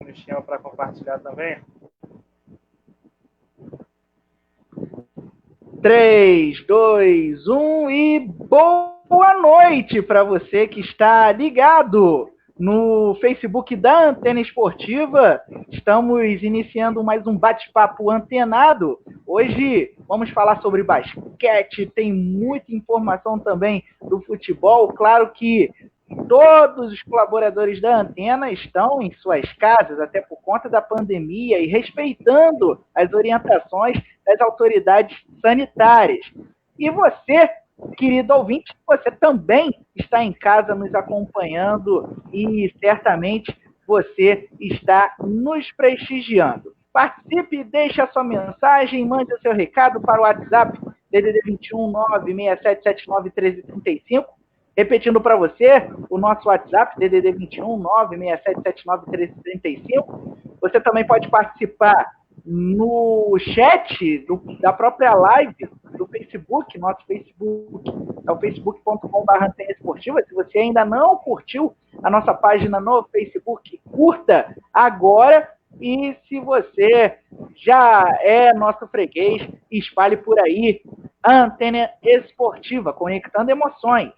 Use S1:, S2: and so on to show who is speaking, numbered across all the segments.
S1: no esquema para compartilhar também.
S2: 3, 2, 1 e boa noite para você que está ligado no Facebook da Antena Esportiva. Estamos iniciando mais um bate-papo antenado. Hoje vamos falar sobre basquete, tem muita informação também do futebol. Claro que todos os colaboradores da Antena estão em suas casas, até por conta da pandemia, e respeitando as orientações das autoridades sanitárias. E você, querido ouvinte, você também está em casa nos acompanhando e certamente você está nos prestigiando. Participe, deixe a sua mensagem, mande o seu recado para o WhatsApp DDD 21 96779 1335. Repetindo para você, o nosso WhatsApp, DDD 21 96779 1335. Você também pode participar no chat da própria live do Facebook, nosso Facebook, é o facebook.com.br Antena Esportiva. Se você ainda não curtiu a nossa página no Facebook, curta agora. E se você já é nosso freguês, espalhe por aí a Antena Esportiva, conectando emoções.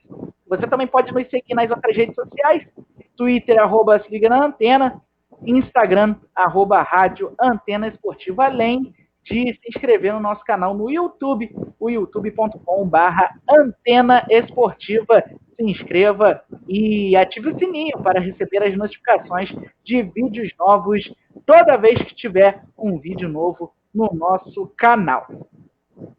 S2: Você também pode nos seguir nas outras redes sociais, Twitter, @se liga na Antena, Instagram, @rádio Antena Esportiva, além de se inscrever no nosso canal no YouTube, o youtube.com/Antena Esportiva. Se inscreva e ative o sininho para receber as notificações de vídeos novos toda vez que tiver um vídeo novo no nosso canal.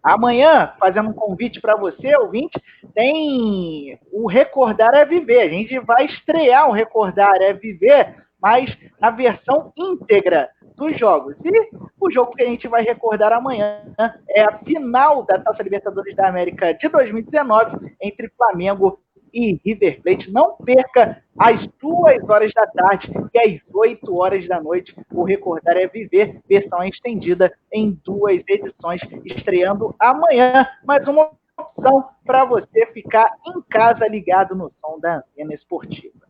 S2: Amanhã, fazendo um convite para você, ouvinte, tem o Recordar é Viver. A gente vai estrear o Recordar é Viver, mas na versão íntegra dos jogos. E o jogo que a gente vai recordar amanhã é a final da Taça Libertadores da América de 2019 entre Flamengo e River Plate. Não perca às 2 horas da tarde e às 8 horas da noite. O Recordar é Viver, versão estendida em 2 edições, estreando amanhã. Mais uma opção para você ficar em casa ligado no som da Antena Esportiva.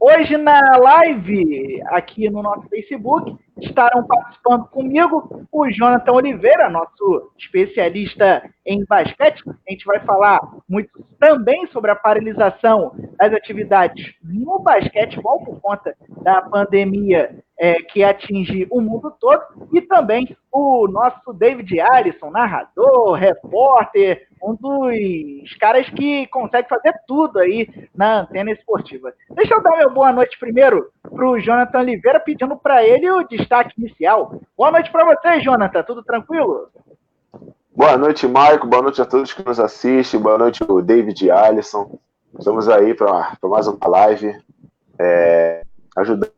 S2: Hoje na live, aqui no nosso Facebook, estarão participando comigo o Jonathan Oliveira, nosso especialista em basquete. A gente vai falar muito também sobre a paralisação das atividades no basquetebol por conta da pandemia que atinge o mundo todo, e também o nosso David Alisson, narrador, repórter, um dos caras que consegue fazer tudo aí na Antena Esportiva. Deixa eu dar uma boa noite primeiro para o Jonathan Oliveira, pedindo para ele o destaque inicial. Boa noite para você, Jonathan, tudo tranquilo?
S3: Boa noite, Maico, boa noite a todos que nos assistem, boa noite o David Alisson. Estamos aí para mais uma live, ajudando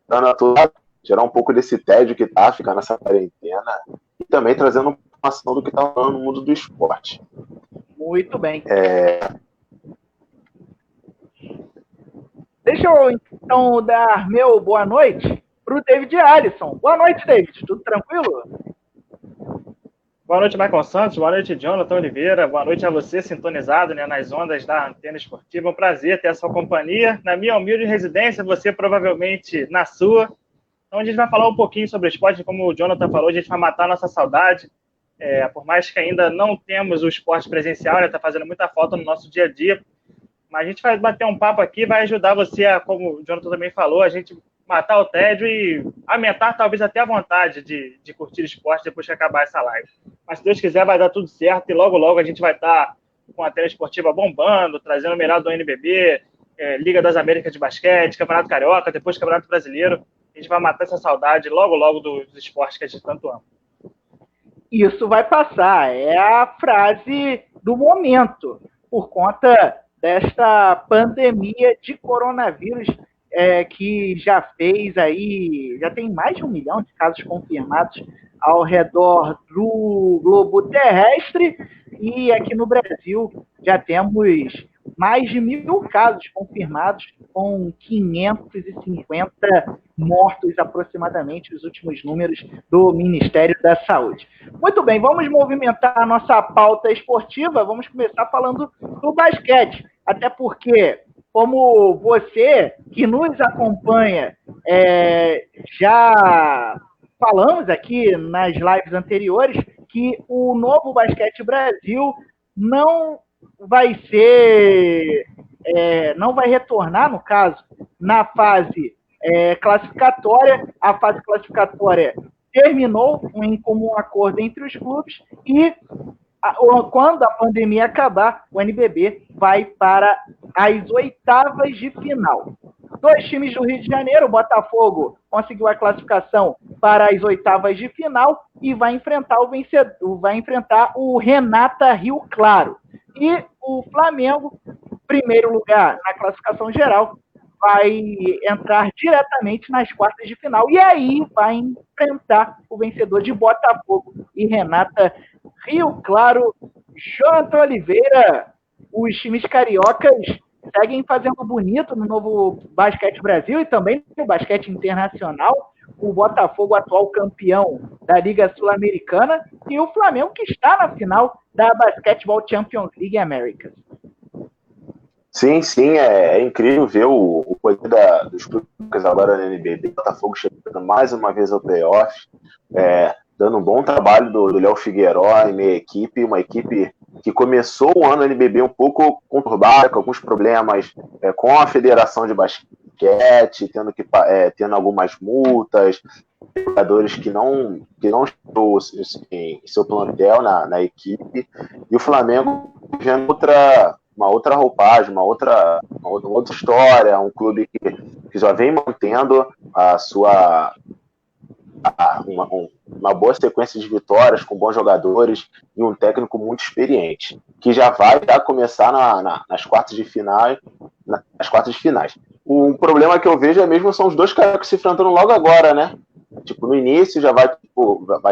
S3: a todos a tirar um pouco desse tédio que tá, ficar nessa quarentena, e também trazendo informação do que está rolando no mundo do esporte.
S2: Muito bem. Deixa eu, então, dar meu boa noite para o David Alisson. Boa noite, David. Tudo tranquilo?
S1: Boa noite, Michael Santos. Boa noite, Jonathan Oliveira. Boa noite a você, sintonizado, né, nas ondas da Antena Esportiva. É um prazer ter a sua companhia. Na minha humilde residência, você provavelmente na sua. Então, a gente vai falar um pouquinho sobre o esporte. Como o Jonathan falou, a gente vai matar a nossa saudade. Por mais que ainda não temos o esporte presencial, né, tá fazendo muita falta no nosso dia a dia. Mas a gente vai bater um papo aqui, vai ajudar você a, como o Jonathan também falou, a gente matar o tédio e aumentar talvez até a vontade de curtir esporte depois que acabar essa live. Mas se Deus quiser vai dar tudo certo e logo logo a gente vai estar com a Antena Esportiva bombando, trazendo o melhor do NBB, Liga das Américas de basquete, Campeonato Carioca, depois Campeonato Brasileiro. A gente vai matar essa saudade logo logo dos esportes que a gente tanto ama.
S2: Isso vai passar, é a frase do momento, por conta desta pandemia de coronavírus que já fez aí, já tem mais de 1 milhão de casos confirmados ao redor do globo terrestre, e aqui no Brasil já temos mais de 1.000 casos confirmados, com 550 mortos aproximadamente, os últimos números do Ministério da Saúde. Muito bem, vamos movimentar a nossa pauta esportiva, vamos começar falando do basquete, até porque como você que nos acompanha, já falamos aqui nas lives anteriores que o Novo Basquete Brasil não vai retornar, no caso, na fase classificatória. A fase classificatória terminou em comum acordo entre os clubes e quando a pandemia acabar, o NBB vai para as oitavas de final. 2 times do Rio de Janeiro, o Botafogo conseguiu a classificação para as oitavas de final e vai enfrentar o Renata Rio Claro. E o Flamengo, primeiro lugar na classificação geral, vai entrar diretamente nas quartas de final e aí vai enfrentar o vencedor de Botafogo e Renata Rio Claro. Jonathan Oliveira, os times cariocas seguem fazendo bonito no Novo Basquete Brasil e também no basquete internacional. O Botafogo, atual campeão da Liga Sul-Americana, e o Flamengo, que está na final da Basketball Champions League Americas.
S3: Sim, é incrível ver o poder dos clubes agora na NBB. O Botafogo chegando mais uma vez ao playoff, dando um bom trabalho do Léo Figueiró e meia equipe, uma equipe que começou o ano na NBB um pouco conturbada, com alguns problemas com a Federação de Basquete, tendo algumas multas, jogadores que não estão em seu plantel na equipe, e o Flamengo vendo uma outra roupagem, uma outra história, um clube que já vem mantendo a sua uma boa sequência de vitórias, com bons jogadores e um técnico muito experiente, que já vai começar nas quartas de finais. O problema que eu vejo mesmo são os dois caras que se enfrentando logo agora, né? Tipo, no início já vai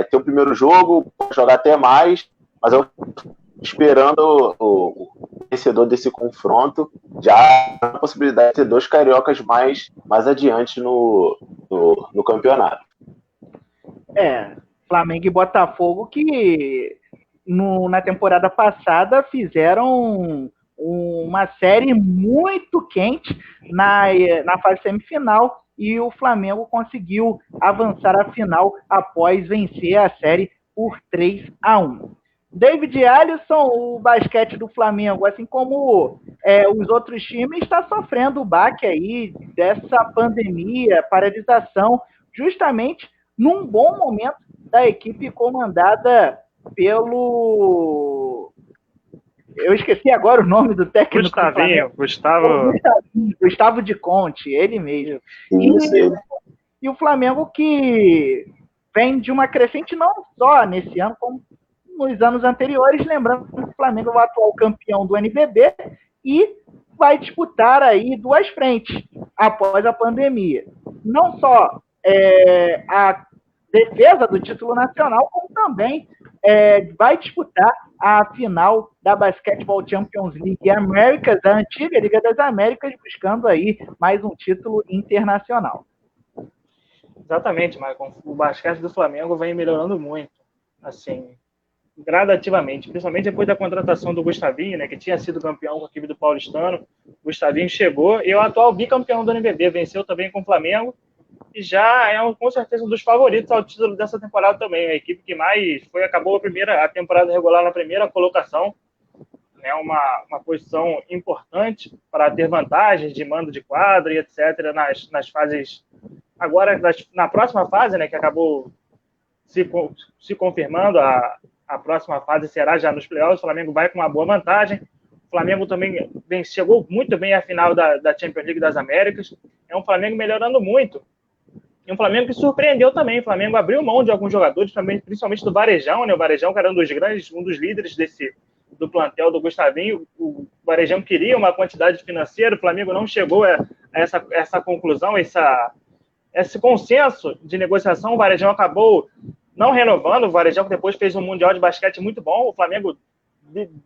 S3: ter o primeiro jogo, pode jogar até mais, mas eu esperando o vencedor desse confronto, já há a possibilidade de ter 2 cariocas mais adiante no campeonato.
S2: Flamengo e Botafogo que na temporada passada fizeram uma série muito quente na fase semifinal e o Flamengo conseguiu avançar à final após vencer a série por 3-1. David Alisson, o basquete do Flamengo, assim como os outros times, está sofrendo o baque aí dessa pandemia, paralisação, justamente num bom momento da equipe comandada pelo... Eu esqueci agora o nome do técnico. Gustavo de Conte, ele mesmo. E o Flamengo que vem de uma crescente não só nesse ano, como nos anos anteriores, lembrando que o Flamengo é o atual campeão do NBB e vai disputar aí 2 frentes após a pandemia. Não só a defesa do título nacional, como também vai disputar a final da Basketball Champions League Américas, a antiga Liga das Américas, buscando aí mais um título internacional.
S1: Exatamente, Maicon. O basquete do Flamengo vem melhorando muito, assim, gradativamente, principalmente depois da contratação do Gustavinho, né, que tinha sido campeão com a equipe do Paulistano. O Gustavinho chegou e é o atual bicampeão do NBB, venceu também com o Flamengo e já é com certeza um dos favoritos ao título dessa temporada também. A equipe que mais acabou a temporada regular na primeira colocação, né, uma posição importante para ter vantagens de mando de quadra e etc. nas fases. Agora, na próxima fase, né, que acabou se confirmando, a próxima fase será já nos playoffs. O Flamengo vai com uma boa vantagem. O Flamengo também chegou muito bem à final da Champions League das Américas. É um Flamengo melhorando muito. E um Flamengo que surpreendeu também. O Flamengo abriu mão de alguns jogadores, também, principalmente do Varejão, né? O Varejão, que era um dos líderes do plantel do Gustavinho. O Varejão queria uma quantidade financeira, o Flamengo não chegou a essa conclusão, esse consenso de negociação. O Varejão acabou não renovando. O Varejão, que depois fez um Mundial de Basquete muito bom. O Flamengo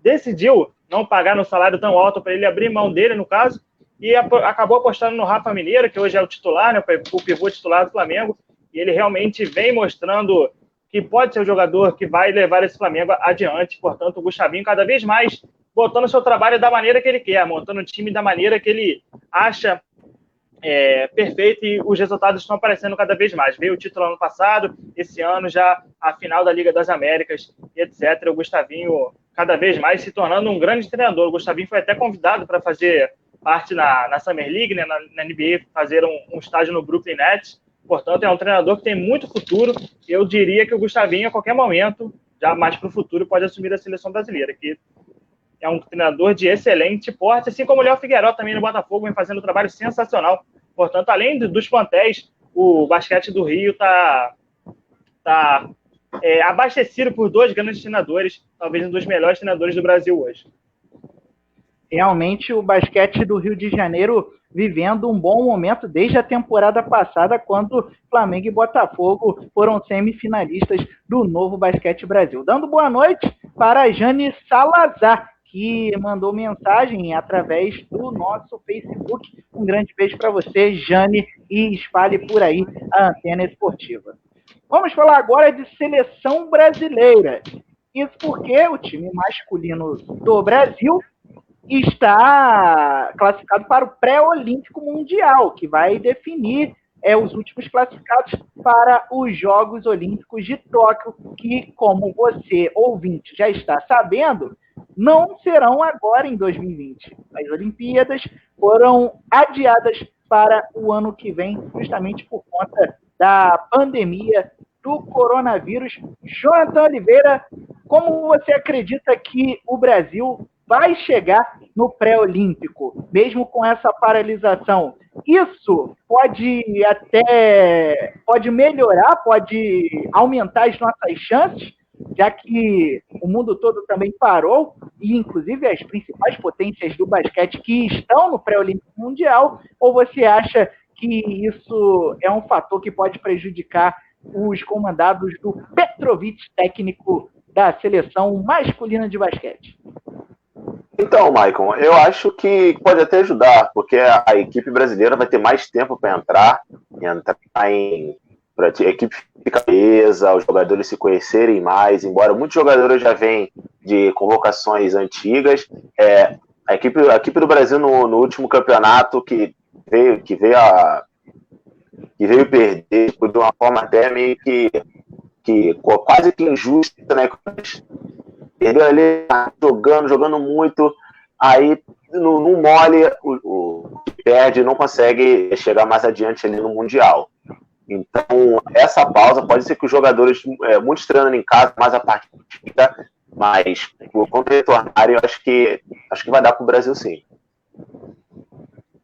S1: decidiu não pagar no salário tão alto para ele abrir mão dele, no caso, e acabou apostando no Rafa Mineiro, que hoje é o titular, né, o pivô titular do Flamengo, e ele realmente vem mostrando que pode ser o jogador que vai levar esse Flamengo adiante. Portanto, o Gustavinho cada vez mais botando o seu trabalho da maneira que ele quer, montando o time da maneira que ele acha perfeito, e os resultados estão aparecendo cada vez mais. Veio o título ano passado, esse ano já a final da Liga das Américas, etc. O Gustavinho cada vez mais se tornando um grande treinador. O Gustavinho foi até convidado para fazer parte na Summer League, né, na NBA, fazer um estágio no Brooklyn Nets. Portanto, é um treinador que tem muito futuro. Eu diria que o Gustavinho, a qualquer momento, já mais para o futuro, pode assumir a seleção brasileira, que é um treinador de excelente porte, assim como o Léo Figueiró também no Botafogo, vem fazendo um trabalho sensacional. Portanto, além dos plantéis, o basquete do Rio está abastecido por dois grandes treinadores, talvez um dos melhores treinadores do Brasil hoje.
S2: Realmente, o basquete do Rio de Janeiro vivendo um bom momento desde a temporada passada, quando Flamengo e Botafogo foram semifinalistas do Novo Basquete Brasil. Dando boa noite para a Jane Salazar, que mandou mensagem através do nosso Facebook. Um grande beijo para você, Jane, e espalhe por aí a Antena Esportiva. Vamos falar agora de seleção brasileira. Isso porque o time masculino do Brasil está classificado para o pré-olímpico mundial, que vai definir os últimos classificados para os Jogos Olímpicos de Tóquio, que, como você, ouvinte, já está sabendo, não serão agora em 2020. As Olimpíadas foram adiadas para o ano que vem, justamente por conta da pandemia do coronavírus. Jonathan Oliveira, como você acredita que o Brasil vai chegar no pré-olímpico, mesmo com essa paralisação? Isso pode melhorar, pode aumentar as nossas chances, já que o mundo todo também parou, e inclusive as principais potências do basquete que estão no pré-olímpico mundial, ou você acha que isso é um fator que pode prejudicar os comandados do Petrovic, técnico da seleção masculina de basquete?
S3: Então, Maicon, eu acho que pode até ajudar, porque a equipe brasileira vai ter mais tempo para entrar para a equipe ficar presa, os jogadores se conhecerem mais, embora muitos jogadores já venham de convocações antigas. A equipe do Brasil no último campeonato que veio perder de uma forma até meio que quase que injusta, né? Perdeu ali, jogando muito, aí no mole o perde, não consegue chegar mais adiante ali no Mundial. Então, essa pausa pode ser que os jogadores, muitos treinando em casa, mais a partida, mas quando retornarem, eu acho que vai dar para o Brasil sim.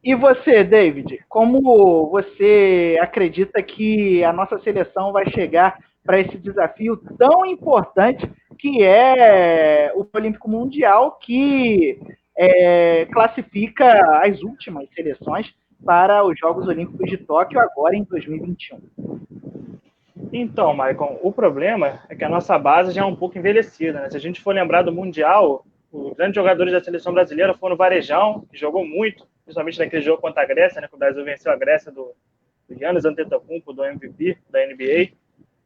S2: E você, David, como você acredita que a nossa seleção vai chegar para esse desafio tão importante que é o Olímpico Mundial, que classifica as últimas seleções para os Jogos Olímpicos de Tóquio agora em 2021?
S1: Então, Maicon, o problema é que a nossa base já é um pouco envelhecida, né? Se a gente for lembrar do Mundial, os grandes jogadores da seleção brasileira foram o Varejão, que jogou muito, principalmente naquele jogo contra a Grécia, né? Que o Brasil venceu a Grécia do Giannis Antetokounmpo, do MVP da NBA.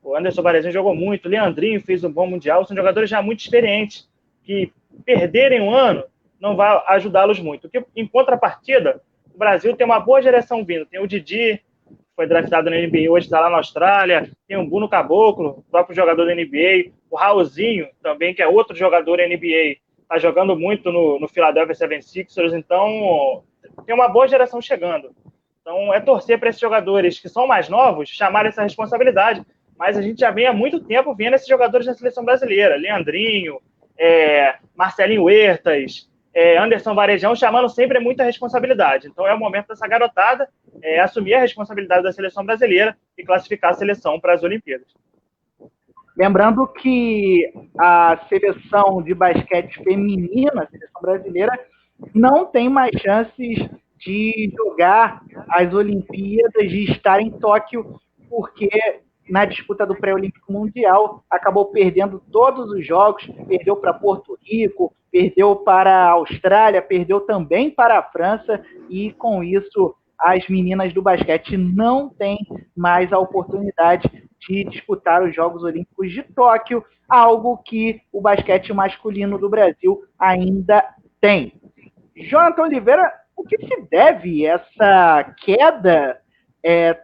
S1: O Anderson Varejão jogou muito, o Leandrinho fez um bom Mundial. São jogadores já muito experientes, que perderem um ano não vai ajudá-los muito. Porque, em contrapartida, o Brasil tem uma boa geração vindo. Tem o Didi, que foi draftado na NBA, hoje está lá na Austrália. Tem o Bruno Caboclo, próprio jogador da NBA. O Raulzinho, também, que é outro jogador da NBA, está jogando muito no Philadelphia 76ers. Então, tem uma boa geração chegando. Então, é torcer para esses jogadores que são mais novos chamarem essa responsabilidade. Mas a gente já vem há muito tempo vendo esses jogadores na seleção brasileira. Leandrinho, Marcelinho Huertas, Anderson Varejão, chamando sempre muita responsabilidade. Então é o momento dessa garotada assumir a responsabilidade da seleção brasileira e classificar a seleção para as Olimpíadas.
S2: Lembrando que a seleção de basquete feminina, a seleção brasileira, não tem mais chances de jogar as Olimpíadas, de estar em Tóquio, porque na disputa do pré-olímpico mundial acabou perdendo todos os jogos, perdeu para Porto Rico, perdeu para a Austrália, perdeu também para a França, e com isso as meninas do basquete não têm mais a oportunidade de disputar os Jogos Olímpicos de Tóquio, algo que o basquete masculino do Brasil ainda Tem. Jonathan Oliveira, o que se deve essa queda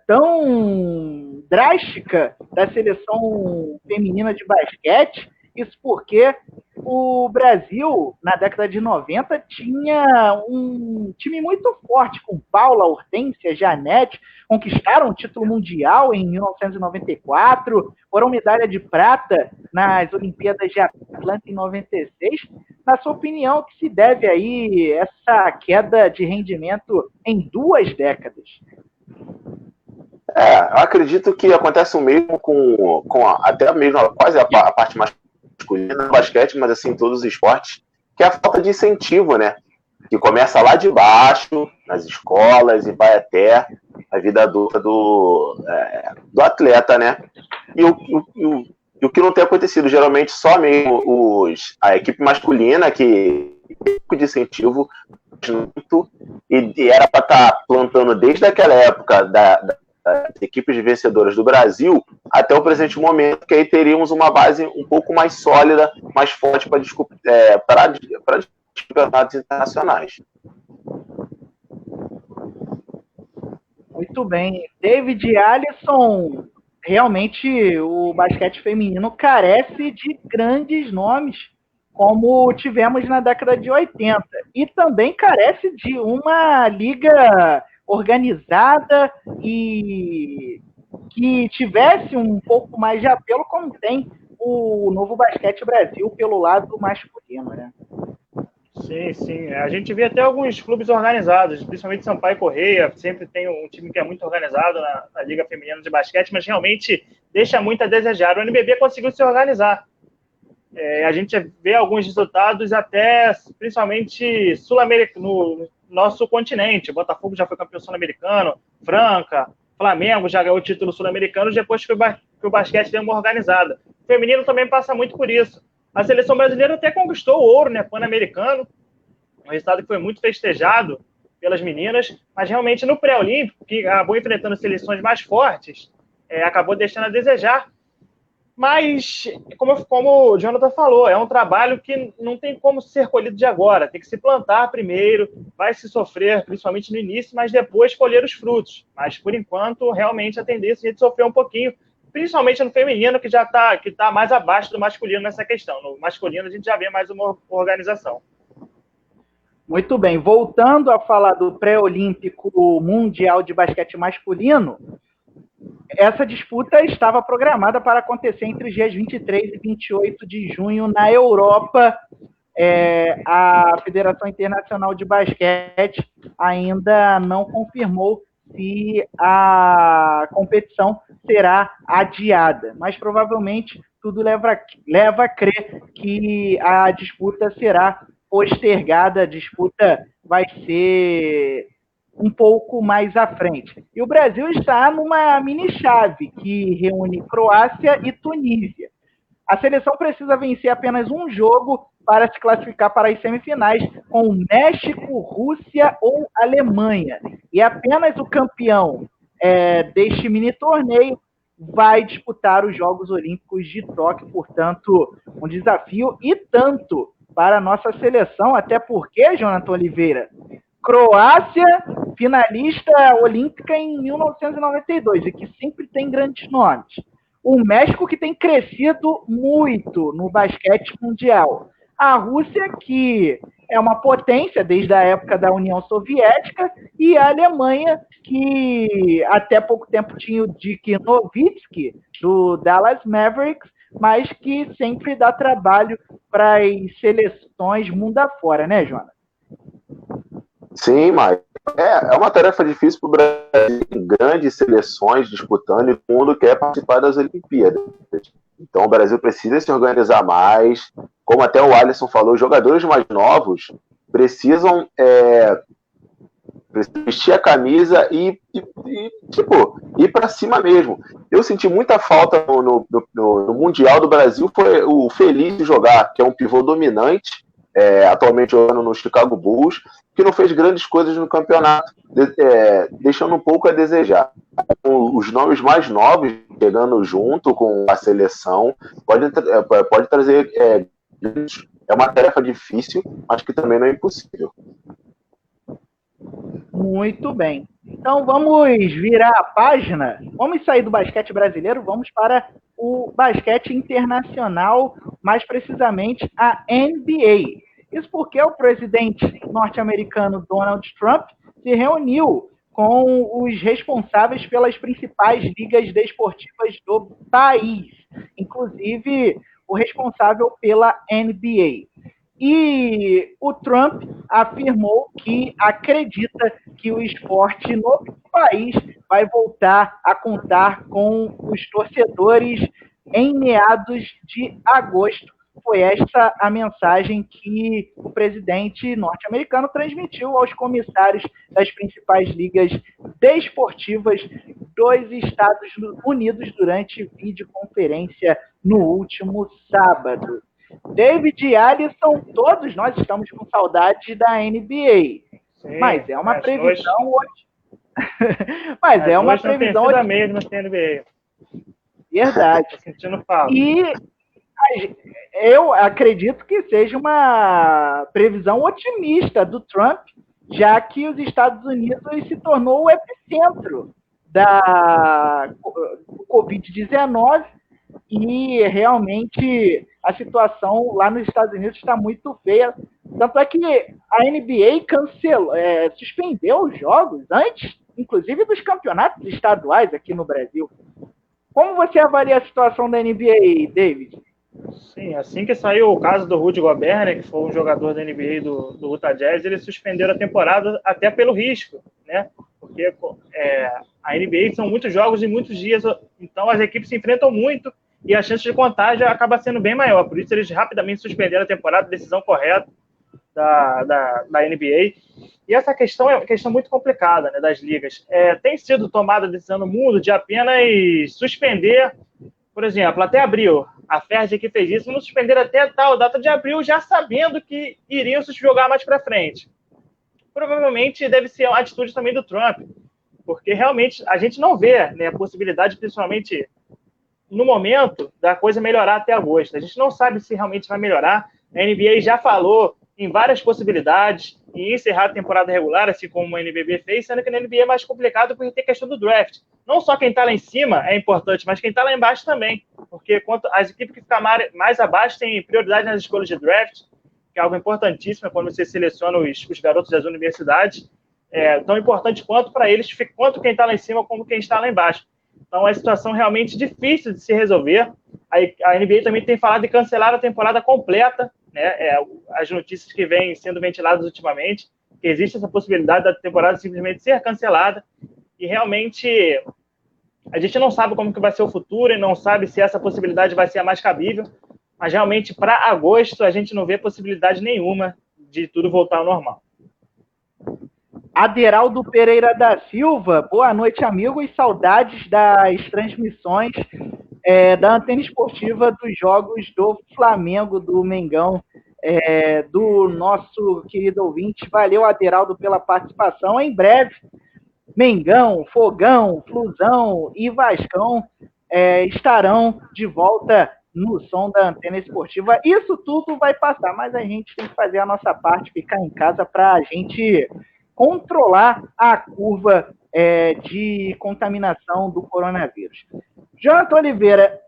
S2: tão drástica da seleção feminina de basquete? Isso porque o Brasil, na década de 90, tinha um time muito forte, com Paula, Hortência, Janete, conquistaram o título mundial em 1994, foram medalha de prata nas Olimpíadas de Atlanta em 96. Na sua opinião, o que se deve aí essa queda de rendimento em 2 décadas?
S3: Eu acredito que acontece o mesmo com até mesmo quase a parte masculina do basquete, mas assim, em todos os esportes, que é a falta de incentivo, né? Que começa lá de baixo, nas escolas, e vai até a vida adulta do atleta, né? E o que não tem acontecido, geralmente só mesmo a equipe masculina, que de incentivo muito, e era para estar plantando desde aquela época das equipes vencedoras do Brasil até o presente momento, que aí teríamos uma base um pouco mais sólida, mais forte para campeonatos internacionais.
S2: Muito bem. David e Alisson, realmente o basquete feminino carece de grandes nomes, como tivemos na década de 80. E também carece de uma liga organizada e que tivesse um pouco mais de apelo, como tem o Novo Basquete Brasil pelo lado masculino, né?
S1: Sim, sim. A gente vê até alguns clubes organizados, principalmente Sampaio Correia, sempre tem um time que é muito organizado na Liga Feminina de Basquete, mas realmente deixa muito a desejar. O NBB conseguiu se organizar. A gente vê alguns resultados até, principalmente no nosso continente. O Botafogo já foi campeão sul-americano, Franca, Flamengo já ganhou o título sul-americano depois que o basquete deu uma organizada. O feminino também passa muito por isso. A seleção brasileira até conquistou o ouro, né, pan-americano, um resultado que foi muito festejado pelas meninas, mas realmente no pré-olímpico, que acabou enfrentando seleções mais fortes, acabou deixando a desejar. Mas, como o Jonathan falou, é um trabalho que não tem como ser colhido de agora, tem que se plantar primeiro, vai se sofrer, principalmente no início, mas depois colher os frutos. Mas, por enquanto, realmente a tendência é de sofrer um pouquinho, principalmente no feminino, que já está mais abaixo do masculino nessa questão. No masculino, a gente já vê mais uma organização.
S2: Muito bem. Voltando a falar do pré-olímpico mundial de basquete masculino, essa disputa estava programada para acontecer entre os dias 23 e 28 de junho na Europa. A Federação Internacional de Basquete ainda não confirmou se a competição será adiada, mas provavelmente tudo leva a crer que a disputa será postergada, a disputa vai ser um pouco mais à frente. E o Brasil está numa mini-chave que reúne Croácia e Tunísia. A seleção precisa vencer apenas um jogo para se classificar para as semifinais, com México, Rússia ou Alemanha. E apenas o campeão deste mini-torneio vai disputar os Jogos Olímpicos de Tóquio. Portanto, um desafio e tanto para a nossa seleção, até porque, Jonathan Oliveira, Croácia, finalista olímpica em 1992, e que sempre tem grandes nomes. O México, que tem crescido muito no basquete mundial. A Rússia, que é uma potência desde a época da União Soviética, e a Alemanha, que até pouco tempo tinha o Dirk Nowitzki, do Dallas Mavericks, mas que sempre dá trabalho para as seleções mundo afora, né, Jonas?
S3: Sim, mas é uma tarefa difícil para o Brasil, grandes seleções disputando e o mundo quer participar das Olimpíadas. Então o Brasil precisa se organizar mais. Como até o Alisson falou, os jogadores mais novos precisam vestir a camisa e ir para cima mesmo. Eu senti muita falta no Mundial do Brasil, foi o Feliz de jogar, que é um pivô dominante, atualmente jogando no Chicago Bulls, que não fez grandes coisas no campeonato, deixando um pouco a desejar. Os nomes mais novos chegando junto com a seleção pode trazer É uma tarefa difícil, mas que também não é impossível.
S2: Muito bem. Então vamos virar a página, vamos sair do basquete brasileiro, vamos para o basquete internacional, mais precisamente a NBA. Isso porque o presidente norte-americano Donald Trump se reuniu com os responsáveis pelas principais ligas desportivas do país, inclusive o responsável pela NBA. E o Trump afirmou que acredita que o esporte no país vai voltar a contar com os torcedores em meados de agosto. Foi esta a mensagem que o presidente norte-americano transmitiu aos comissários das principais ligas desportivas dos Estados Unidos durante videoconferência no último sábado. David e Alisson, todos nós estamos com saudade da NBA. Sim, mas é uma previsão hoje. Mas é uma previsão
S1: hoje. Mesmo sem NBA.
S2: Verdade.
S1: Tô sentindo falta.
S2: E eu acredito que seja uma previsão otimista do Trump, já que os Estados Unidos se tornou o epicentro da Covid-19 e realmente a situação lá nos Estados Unidos está muito feia. Tanto é que a NBA suspendeu os jogos antes, inclusive dos campeonatos estaduais aqui no Brasil. Como você avalia a situação da NBA, David?
S1: Sim, assim que saiu o caso do Rudy Gobert, né, que foi um jogador da NBA do Utah Jazz, eles suspenderam a temporada até pelo risco, né? Porque a NBA são muitos jogos em muitos dias, então as equipes se enfrentam muito e a chance de contágio acaba sendo bem maior. Por isso eles rapidamente suspenderam a temporada, decisão correta da NBA. E essa questão é uma questão muito complicada, né, das ligas. Tem sido tomada a decisão no mundo de apenas suspender, por exemplo, até abril. A FERJ que fez isso, vamos suspender até tal data de abril, já sabendo que iriam se jogar mais para frente. Provavelmente deve ser uma atitude também do Trump, porque realmente a gente não vê, né, a possibilidade, principalmente no momento, da coisa melhorar até agosto. A gente não sabe se realmente vai melhorar. A NBA já falou em várias possibilidades em encerrar a temporada regular, assim como a NBB fez, sendo que na NBA é mais complicado porque tem questão do draft. Não só quem está lá em cima é importante, mas quem está lá embaixo também, porque as equipes que ficam mais abaixo têm prioridade nas escolhas de draft, que é algo importantíssimo quando você seleciona os garotos das universidades, tão importante quanto para eles, quanto quem está lá em cima como quem está lá embaixo. Então é uma situação realmente difícil de se resolver. A NBA também tem falado de cancelar a temporada completa, né? As notícias que vêm sendo ventiladas ultimamente, que existe essa possibilidade da temporada simplesmente ser cancelada, e realmente a gente não sabe como que vai ser o futuro e não sabe se essa possibilidade vai ser a mais cabível, mas realmente para agosto a gente não vê possibilidade nenhuma de tudo voltar ao normal.
S2: Aderaldo Pereira da Silva, boa noite, amigo, e saudades das transmissões da Antena Esportiva dos jogos do Flamengo, do Mengão, do nosso querido ouvinte. Valeu, Aderaldo, pela participação. Em breve, Mengão, Fogão, Flusão e Vascão estarão de volta no som da Antena Esportiva. Isso tudo vai passar, mas a gente tem que fazer a nossa parte, ficar em casa para a gente controlar a curva de contaminação do coronavírus. Jonathan Oliveira,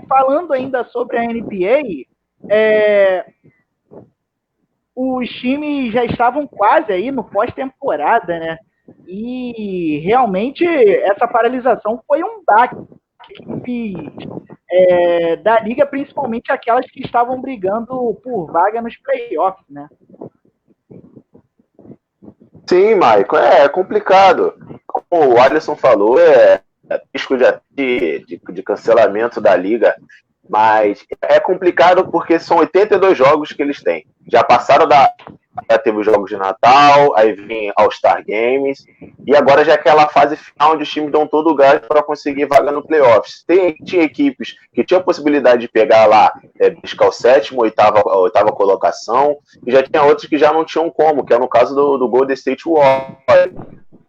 S2: falando ainda sobre a NBA, os times já estavam quase aí no pós-temporada, né? E realmente essa paralisação foi um baque da liga, principalmente aquelas que estavam brigando por vaga nos playoffs, né?
S3: Sim, Maico, é complicado. Como o Alisson falou, risco de cancelamento da liga, mas é complicado porque são 82 jogos que eles têm. Já passaram já teve os jogos de Natal, aí vem All-Star Games, e agora já é aquela fase final onde os times dão todo o gás para conseguir vaga no playoffs. Tinha equipes que tinham a possibilidade de pegar lá, buscar o sétimo, oitava colocação, e já tinha outras que já não tinham como, que é no caso do Golden State Warriors.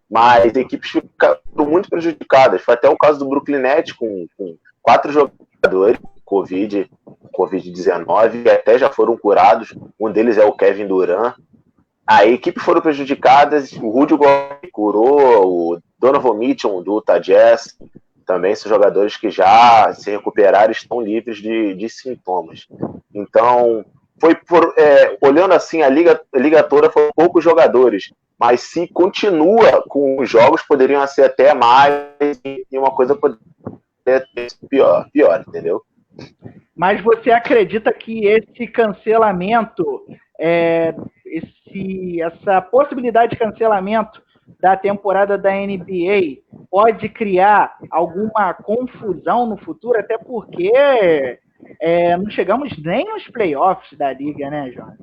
S3: Mas equipes ficaram muito prejudicadas. Foi até o caso do Brooklyn Nets, com 4 jogadores Covid Covid-19 e até já foram curados. Um deles é o Kevin Durant. A equipe foram prejudicadas, o Rudy Gobert curou, o Donovan Mitchell do Utah Jazz, também são jogadores que já se recuperaram e estão livres de sintomas. Então, olhando assim, a liga toda foram poucos jogadores, mas se continua com os jogos, poderiam ser até mais e uma coisa poderia ser pior, entendeu?
S2: Mas você acredita que esse cancelamento, essa possibilidade de cancelamento da temporada da NBA pode criar alguma confusão no futuro? Até porque não chegamos nem nos playoffs da liga, né, João?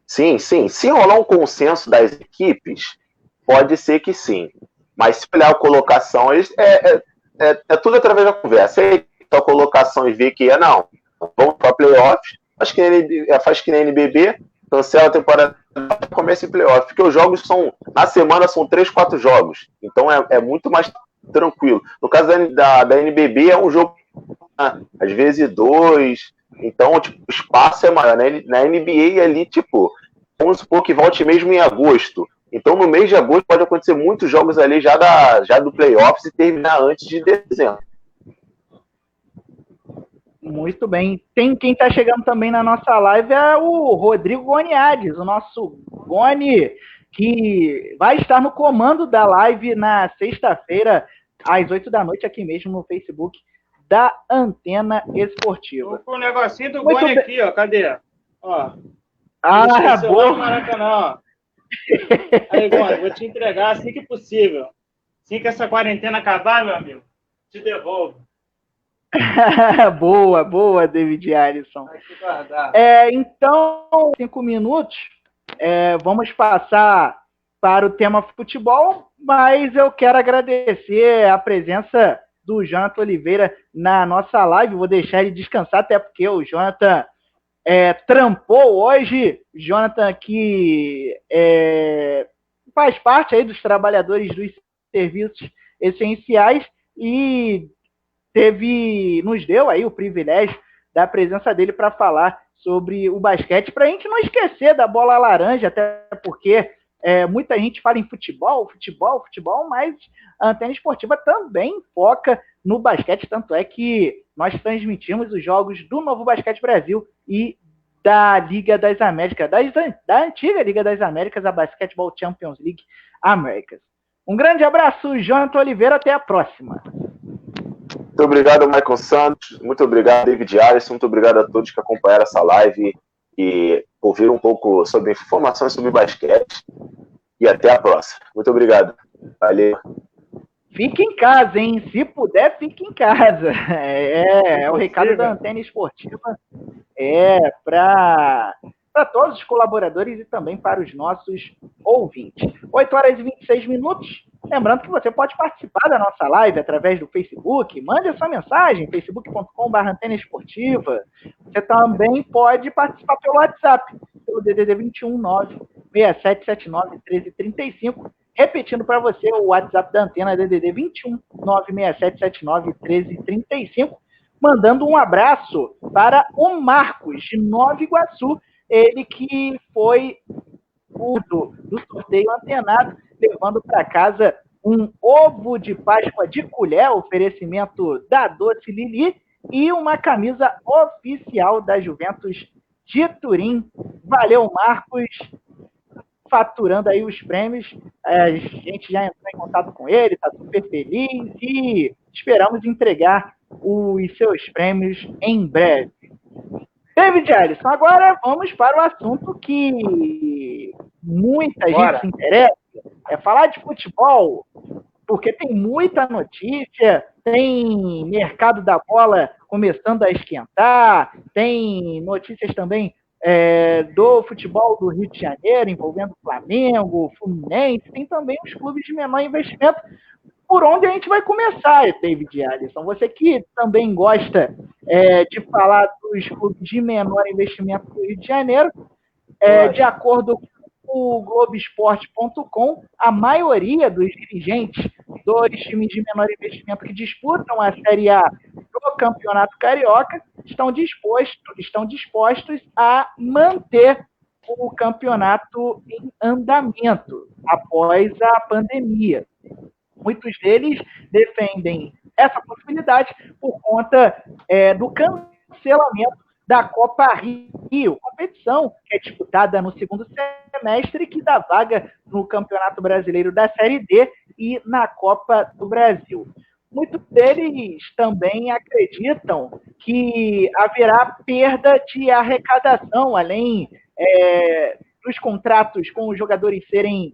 S3: Sim. Se rolar um consenso das equipes, pode ser que sim. Mas se olhar a colocação, é tudo através da conversa. Se a colocação e ver que não, vamos para playoffs, faz que nem NBB, cancela a temporada, começa em playoffs, porque os jogos na semana são 3, 4 jogos, então é muito mais tranquilo. No caso da NBB é um jogo, às vezes 2, então tipo, o espaço é maior. Na NBA ali, tipo, vamos supor que volte mesmo em agosto, então no mês de agosto pode acontecer muitos jogos ali já do playoffs e terminar antes de dezembro.
S2: Muito bem. Quem está chegando também na nossa live é o Rodrigo Goniades, o nosso Goni, que vai estar no comando da live na sexta-feira, às 8 da noite, aqui mesmo no Facebook da Antena Esportiva.
S1: Tô com o negocinho do Goni aqui, ó. Cadê? Ó.
S2: Boa.
S1: Maracanã, ó. Aí, Goni, vou te entregar assim que possível. Assim que essa quarentena acabar, meu amigo, te devolvo.
S2: Boa, David Alisson. Então, 5 minutos, vamos passar para o tema futebol, mas eu quero agradecer a presença do Jonathan Oliveira na nossa live. Vou deixar ele descansar, até porque o Jonathan trampou hoje. Jonathan que faz parte aí dos trabalhadores dos serviços essenciais e nos deu aí o privilégio da presença dele para falar sobre o basquete, para a gente não esquecer da bola laranja, até porque muita gente fala em futebol, mas a Antena Esportiva também foca no basquete, tanto é que nós transmitimos os jogos do Novo Basquete Brasil e da Liga das Américas, da antiga Liga das Américas, a Basketball Champions League Américas. Um grande abraço, Jonathan Oliveira, até a próxima.
S3: Muito obrigado, Michael Santos. Muito obrigado, David Alisson. Muito obrigado a todos que acompanharam essa live e ouviram um pouco sobre informações sobre basquete. E até a próxima. Muito obrigado. Valeu.
S2: Fique em casa, hein? Se puder, fique em casa. É o recado da Antena Esportiva. Para todos os colaboradores e também para os nossos ouvintes. 8 horas e 26 minutos. Lembrando que você pode participar da nossa live através do Facebook. Mande a sua mensagem, facebook.com/Antena Esportiva. Você também pode participar pelo WhatsApp, pelo DDD 21 96779 1335. Repetindo para você, o WhatsApp da Antena DDD 21 96779 1335. Mandando um abraço para o Marcos, de Nova Iguaçu. Ele que foi do sorteio antenado, levando para casa um ovo de Páscoa de colher, oferecimento da Doce Lili, e uma camisa oficial da Juventus de Turim. Valeu, Marcos, faturando aí os prêmios. A gente já entrou em contato com ele, está super feliz e esperamos entregar os seus prêmios em breve. David Alisson, agora vamos para o assunto que muita gente se interessa, é falar de futebol, porque tem muita notícia, tem mercado da bola começando a esquentar, tem notícias também do futebol do Rio de Janeiro, envolvendo Flamengo, Fluminense, tem também os clubes de menor investimento. Por onde a gente vai começar, David Alisson? Você que também gosta de falar dos clubes de menor investimento do Rio de Janeiro, de acordo com o Globoesporte.com, a maioria dos dirigentes dos times de menor investimento que disputam a Série A do Campeonato Carioca estão dispostos a manter o campeonato em andamento após a pandemia. Muitos deles defendem essa possibilidade por conta do cancelamento da Copa Rio, competição que é disputada no segundo semestre, que dá vaga no Campeonato Brasileiro da Série D e na Copa do Brasil. Muitos deles também acreditam que haverá perda de arrecadação, além dos contratos com os jogadores serem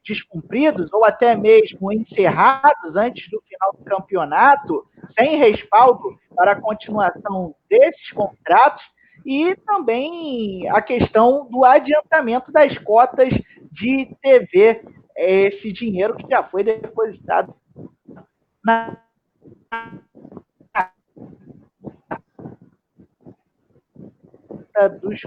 S2: descumpridos ou até mesmo encerrados antes do final do campeonato, sem respaldo para a continuação desses contratos, e também a questão do adiantamento das cotas de TV, esse dinheiro que já foi depositado na dos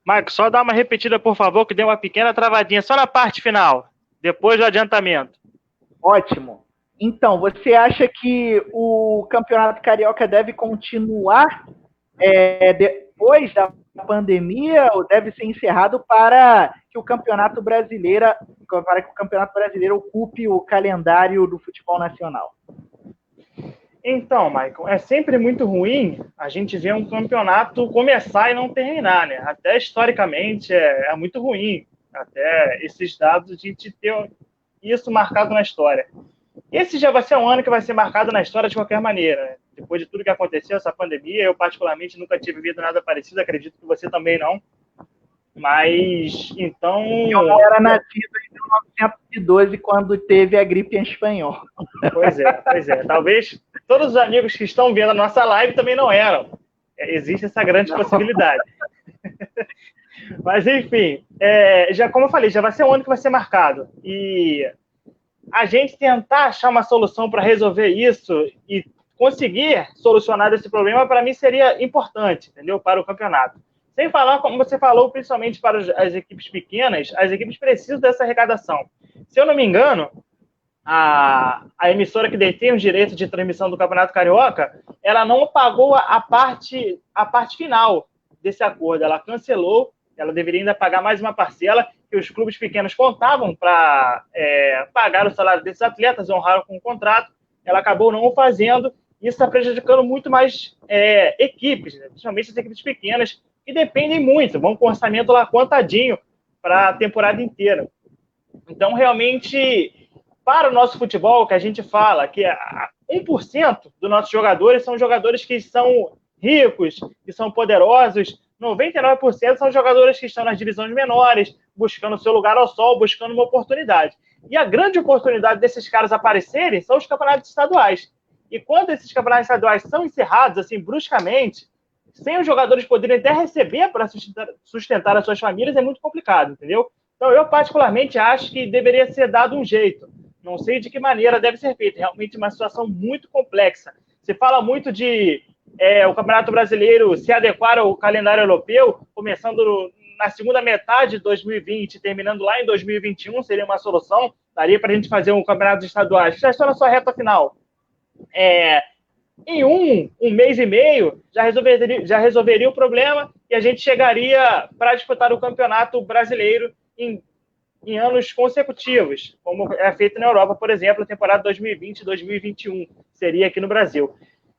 S1: Marco, só dá uma repetida, por favor, que deu uma pequena travadinha, só na parte final, depois do adiantamento.
S2: Ótimo. Então, você acha que o Campeonato Carioca deve continuar depois da pandemia ou deve ser encerrado para que o Campeonato Brasileiro ocupe o calendário do futebol nacional?
S1: Então, Michael, é sempre muito ruim a gente ver um campeonato começar e não terminar, né? Até historicamente é muito ruim, até esses dados, a gente ter isso marcado na história. Esse já vai ser um ano que vai ser marcado na história de qualquer maneira, né? Depois de tudo que aconteceu, essa pandemia, eu particularmente nunca tive vivido nada parecido, acredito que você também não. Mas, então...
S2: Eu não era nascido em 1912, quando teve a gripe espanhola.
S1: Pois é. Talvez todos os amigos que estão vendo a nossa live também não eram. Existe essa grande possibilidade. Mas, enfim, já, como eu falei, já vai ser um ano que vai ser marcado. E a gente tentar achar uma solução para resolver isso e conseguir solucionar esse problema, para mim, seria importante, entendeu? Para o campeonato. Sem falar, como você falou, principalmente para as equipes pequenas, as equipes precisam dessa arrecadação. Se eu não me engano, a emissora que detém os direitos de transmissão do Campeonato Carioca, ela não pagou a parte final desse acordo. Ela cancelou, ela deveria ainda pagar mais uma parcela que os clubes pequenos contavam para pagar o salário desses atletas, honraram com o contrato. Ela acabou não o fazendo. Isso está prejudicando muito mais equipes, né? Principalmente as equipes pequenas, que dependem muito, vão com orçamento lá contadinho para a temporada inteira. Então, realmente, para o nosso futebol, que a gente fala que 1% dos nossos jogadores são jogadores que são ricos, que são poderosos, 99% são jogadores que estão nas divisões menores, buscando seu lugar ao sol, buscando uma oportunidade. E a grande oportunidade desses caras aparecerem são os campeonatos estaduais. E quando esses campeonatos estaduais são encerrados, assim, bruscamente, sem os jogadores poderem até receber para sustentar as suas famílias, é muito complicado, entendeu? Então, eu particularmente acho que deveria ser dado um jeito. Não sei de que maneira deve ser feito. Realmente uma situação muito complexa. Se fala muito de o Campeonato Brasileiro se adequar ao calendário europeu, começando na segunda metade de 2020, terminando lá em 2021, seria uma solução. Daria para a gente fazer um campeonato estaduais. Já estou na sua reta final. Em um mês e meio, já resolveria o problema e a gente chegaria para disputar o Campeonato Brasileiro em anos consecutivos, como é feito na Europa, por exemplo, a temporada 2020 e 2021 seria aqui no Brasil.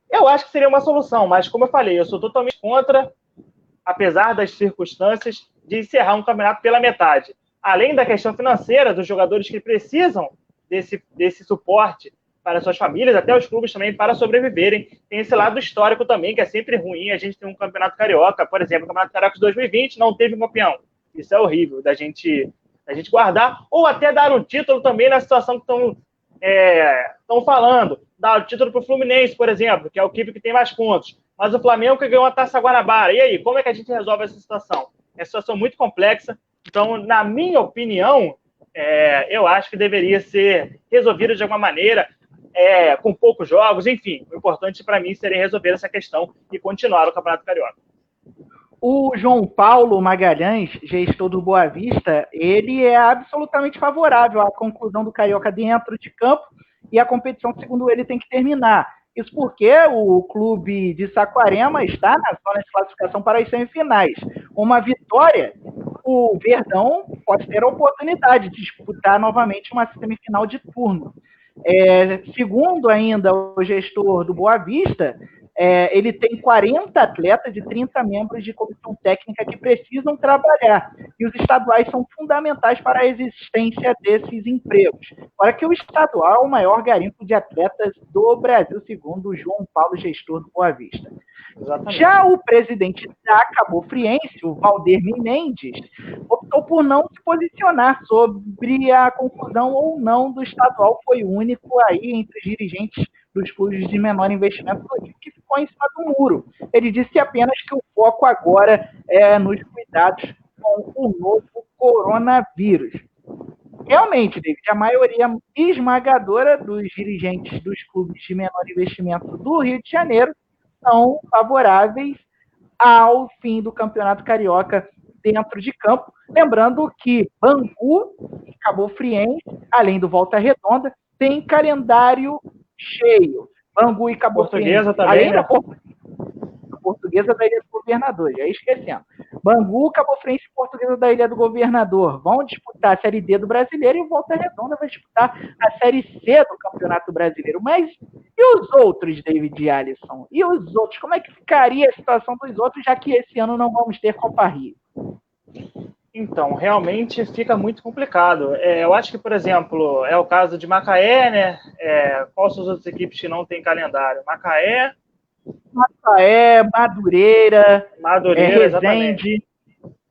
S1: Eu acho que seria uma solução, mas como eu falei, eu sou totalmente contra, apesar das circunstâncias, de encerrar um campeonato pela metade. Além da questão financeira dos jogadores que precisam desse suporte para suas famílias, até os clubes também, para sobreviverem. Tem esse lado histórico também, que é sempre ruim. A gente tem um campeonato carioca, por exemplo, o campeonato carioca de 2020 não teve campeão. Isso é horrível da gente guardar, ou até dar um título também na situação que estão falando. Dar o título para o Fluminense, por exemplo, que é o equipe que tem mais pontos. Mas o Flamengo que ganhou a Taça Guanabara. E aí, como é que a gente resolve essa situação? É uma situação muito complexa. Então, na minha opinião, eu acho que deveria ser resolvido de alguma maneira, com poucos jogos, enfim. O importante para mim seria resolver essa questão e continuar o Campeonato Carioca.
S2: O João Paulo Magalhães, gestor do Boa Vista, ele é absolutamente favorável à conclusão do Carioca dentro de campo e a competição, segundo ele, tem que terminar. Isso porque o clube de Saquarema está na zona de classificação para as semifinais. Uma vitória, o Verdão pode ter a oportunidade de disputar novamente uma semifinal de turno. Segundo ainda o gestor do Boa Vista, ele tem 40 atletas de 30 membros de comissão técnica que precisam trabalhar. E os estaduais são fundamentais para a existência desses empregos. Fora que o estadual é o maior garimpo de atletas do Brasil, segundo o João Paulo, gestor do Boa Vista. Exatamente. Já o presidente da Cabofriense, o Valdir Menendez, optou por não se posicionar sobre a conclusão ou não do estadual. Foi o único aí entre os dirigentes dos clubes de menor investimento do Rio que ficou em cima do muro. Ele disse apenas que o foco agora é nos cuidados com o novo coronavírus. Realmente, David, a maioria esmagadora dos dirigentes dos clubes de menor investimento do Rio de Janeiro são favoráveis ao fim do Campeonato Carioca dentro de campo. Lembrando que Bangu e Cabofriense, além do Volta Redonda, tem calendário cheio. Bangu e Cabofriense.
S1: Portuguesa também, né?
S2: Portuguesa da Ilha do Governador, já esquecendo. Bangu, Cabofriense e Portuguesa da Ilha do Governador vão disputar a Série D do Brasileiro e o Volta Redonda vai disputar a Série C do Campeonato Brasileiro. Mas e os outros, David e Alisson? E os outros? Como é que ficaria a situação dos outros, já que esse ano não vamos ter Copa Rio?
S1: Então, realmente fica muito complicado. Eu acho que, por exemplo, é o caso de Macaé, né? Quais são as outras equipes que não têm calendário? Macaé,
S2: Madureira, Resende.
S1: Exatamente.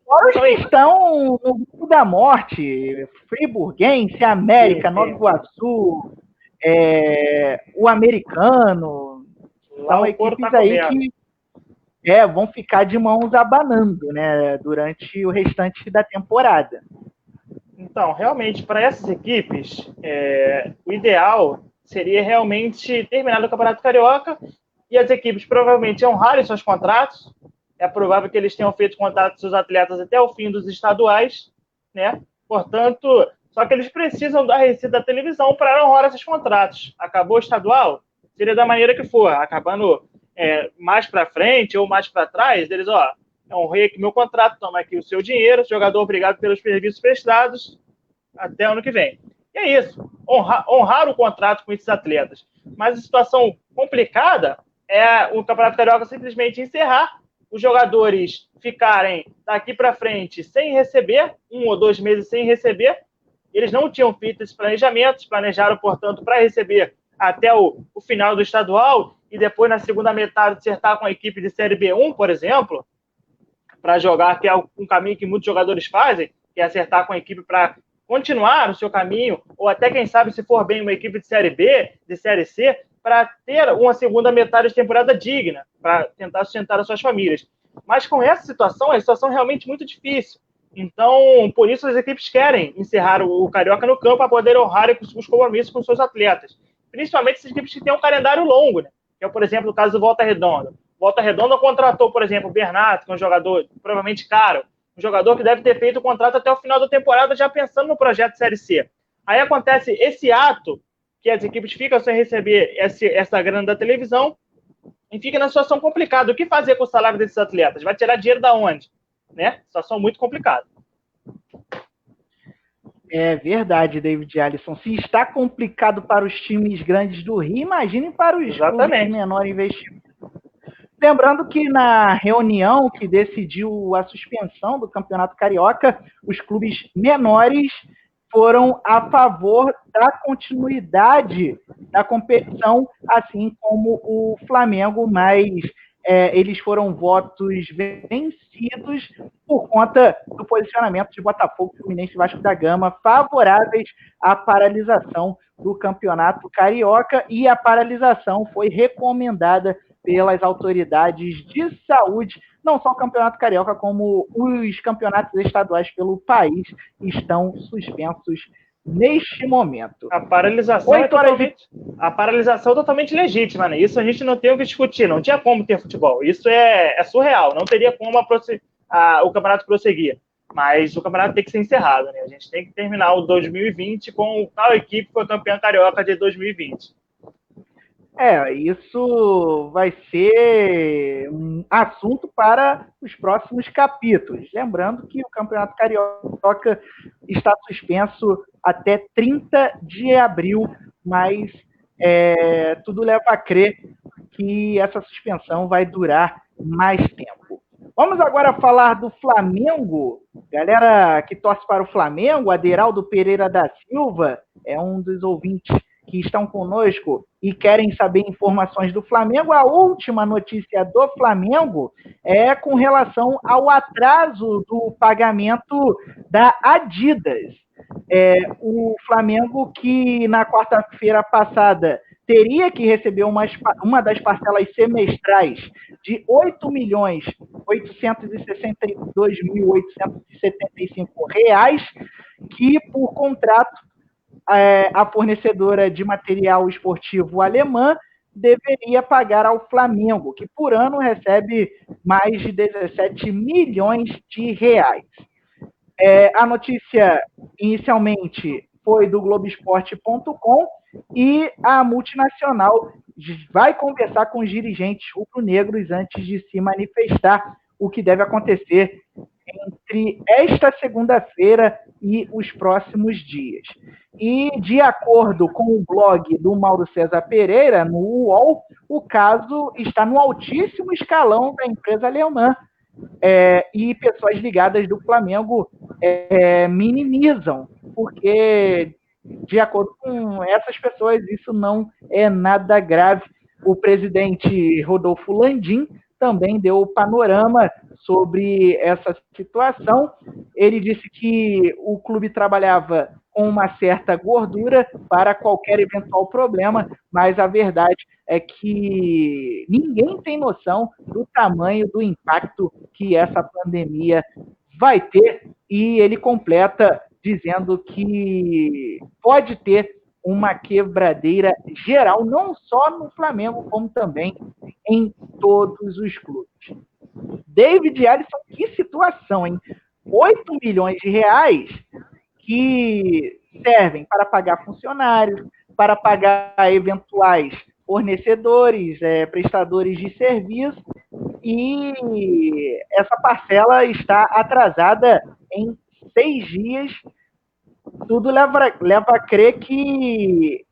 S2: Fora os que estão no grupo da morte, Friburguense, América, Nova Iguaçu, o Americano. São equipes aí que vão ficar de mãos abanando, né, durante o restante da temporada.
S1: Então, realmente, para essas equipes, o ideal seria realmente terminar o Campeonato Carioca e as equipes provavelmente honrarem seus contratos. É provável que eles tenham feito contrato com seus atletas até o fim dos estaduais, né? Portanto, só que eles precisam da receita da televisão para honrar esses contratos. Acabou o estadual? Seria da maneira que for, acabando mais para frente ou mais para trás, eles, honrei aqui meu contrato, toma aqui o seu dinheiro, jogador obrigado pelos serviços prestados, até ano que vem. E é isso, honrar o contrato com esses atletas. Mas a situação complicada é o Campeonato Carioca simplesmente encerrar, os jogadores ficarem daqui para frente sem receber, 1 ou 2 meses sem receber. Eles não tinham feito esse planejamento, planejaram, portanto, para receber até o final do estadual e depois, na segunda metade, acertar com a equipe de Série B1, por exemplo, para jogar, que é um caminho que muitos jogadores fazem, que é acertar com a equipe para continuar o seu caminho, ou até, quem sabe, se for bem, uma equipe de Série B, de Série C, para ter uma segunda metade de temporada digna, para tentar sustentar as suas famílias. Mas com essa situação, é uma situação realmente muito difícil. Então, por isso as equipes querem encerrar o Carioca no campo para poder honrar os compromissos com seus atletas. Principalmente essas equipes que têm um calendário longo, né? Que é, por exemplo, o caso do Volta Redonda. Volta Redonda contratou, por exemplo, o Bernardo, que é um jogador provavelmente caro, um jogador que deve ter feito o contrato até o final da temporada, já pensando no projeto Série C. Aí acontece esse ato, que as equipes ficam sem receber essa grana da televisão, e fica na situação complicada. O que fazer com o salário desses atletas? Vai tirar dinheiro da onde? Né? Situação muito complicada.
S2: É verdade, David Alisson. Se está complicado para os times grandes do Rio, imaginem para os clubes de menor investimento. Lembrando que na reunião que decidiu a suspensão do Campeonato Carioca, os clubes menores foram a favor da continuidade da competição, assim como o Flamengo, mas eles foram votos vencidos por conta do posicionamento de Botafogo, Fluminense e Vasco da Gama, favoráveis à paralisação do Campeonato Carioca, e a paralisação foi recomendada pelas autoridades de saúde. Não só o Campeonato Carioca, como os campeonatos estaduais pelo país estão suspensos neste momento.
S1: A paralisação é totalmente legítima, né? Isso a gente não tem o que discutir, não tinha como ter futebol. Isso é surreal, não teria como o campeonato prosseguir. Mas o campeonato tem que ser encerrado, né? A gente tem que terminar o 2020 com tal equipe que foi campeã carioca de 2020.
S2: Isso vai ser um assunto para os próximos capítulos. Lembrando que o Campeonato Carioca está suspenso até 30 de abril, mas tudo leva a crer que essa suspensão vai durar mais tempo. Vamos agora falar do Flamengo. Galera que torce para o Flamengo, Aderaldo Pereira da Silva, é um dos ouvintes que estão conosco e querem saber informações do Flamengo. A última notícia do Flamengo é com relação ao atraso do pagamento da Adidas. O Flamengo, que na quarta-feira passada teria que receber uma das parcelas semestrais de R$ 8.862.875, que por contrato a fornecedora de material esportivo alemã deveria pagar ao Flamengo, que por ano recebe mais de 17 milhões de reais. A notícia inicialmente foi do Globoesporte.com e a multinacional vai conversar com os dirigentes rubro-negros antes de se manifestar, o que deve acontecer entre esta segunda-feira e os próximos dias. E, de acordo com o blog do Mauro César Pereira, no UOL, o caso está no altíssimo escalão da empresa alemã, e pessoas ligadas do Flamengo minimizam, porque, de acordo com essas pessoas, isso não é nada grave. O presidente Rodolfo Landim também deu o panorama sobre essa situação. Ele disse que o clube trabalhava com uma certa gordura para qualquer eventual problema, mas a verdade é que ninguém tem noção do tamanho do impacto que essa pandemia vai ter, e ele completa dizendo que pode ter uma quebradeira geral, não só no Flamengo, como também em todos os clubes. David Alisson, que situação, hein? 8 milhões de reais que servem para pagar funcionários, para pagar eventuais fornecedores, prestadores de serviço, e essa parcela está atrasada em 6 dias. Tudo leva a crer que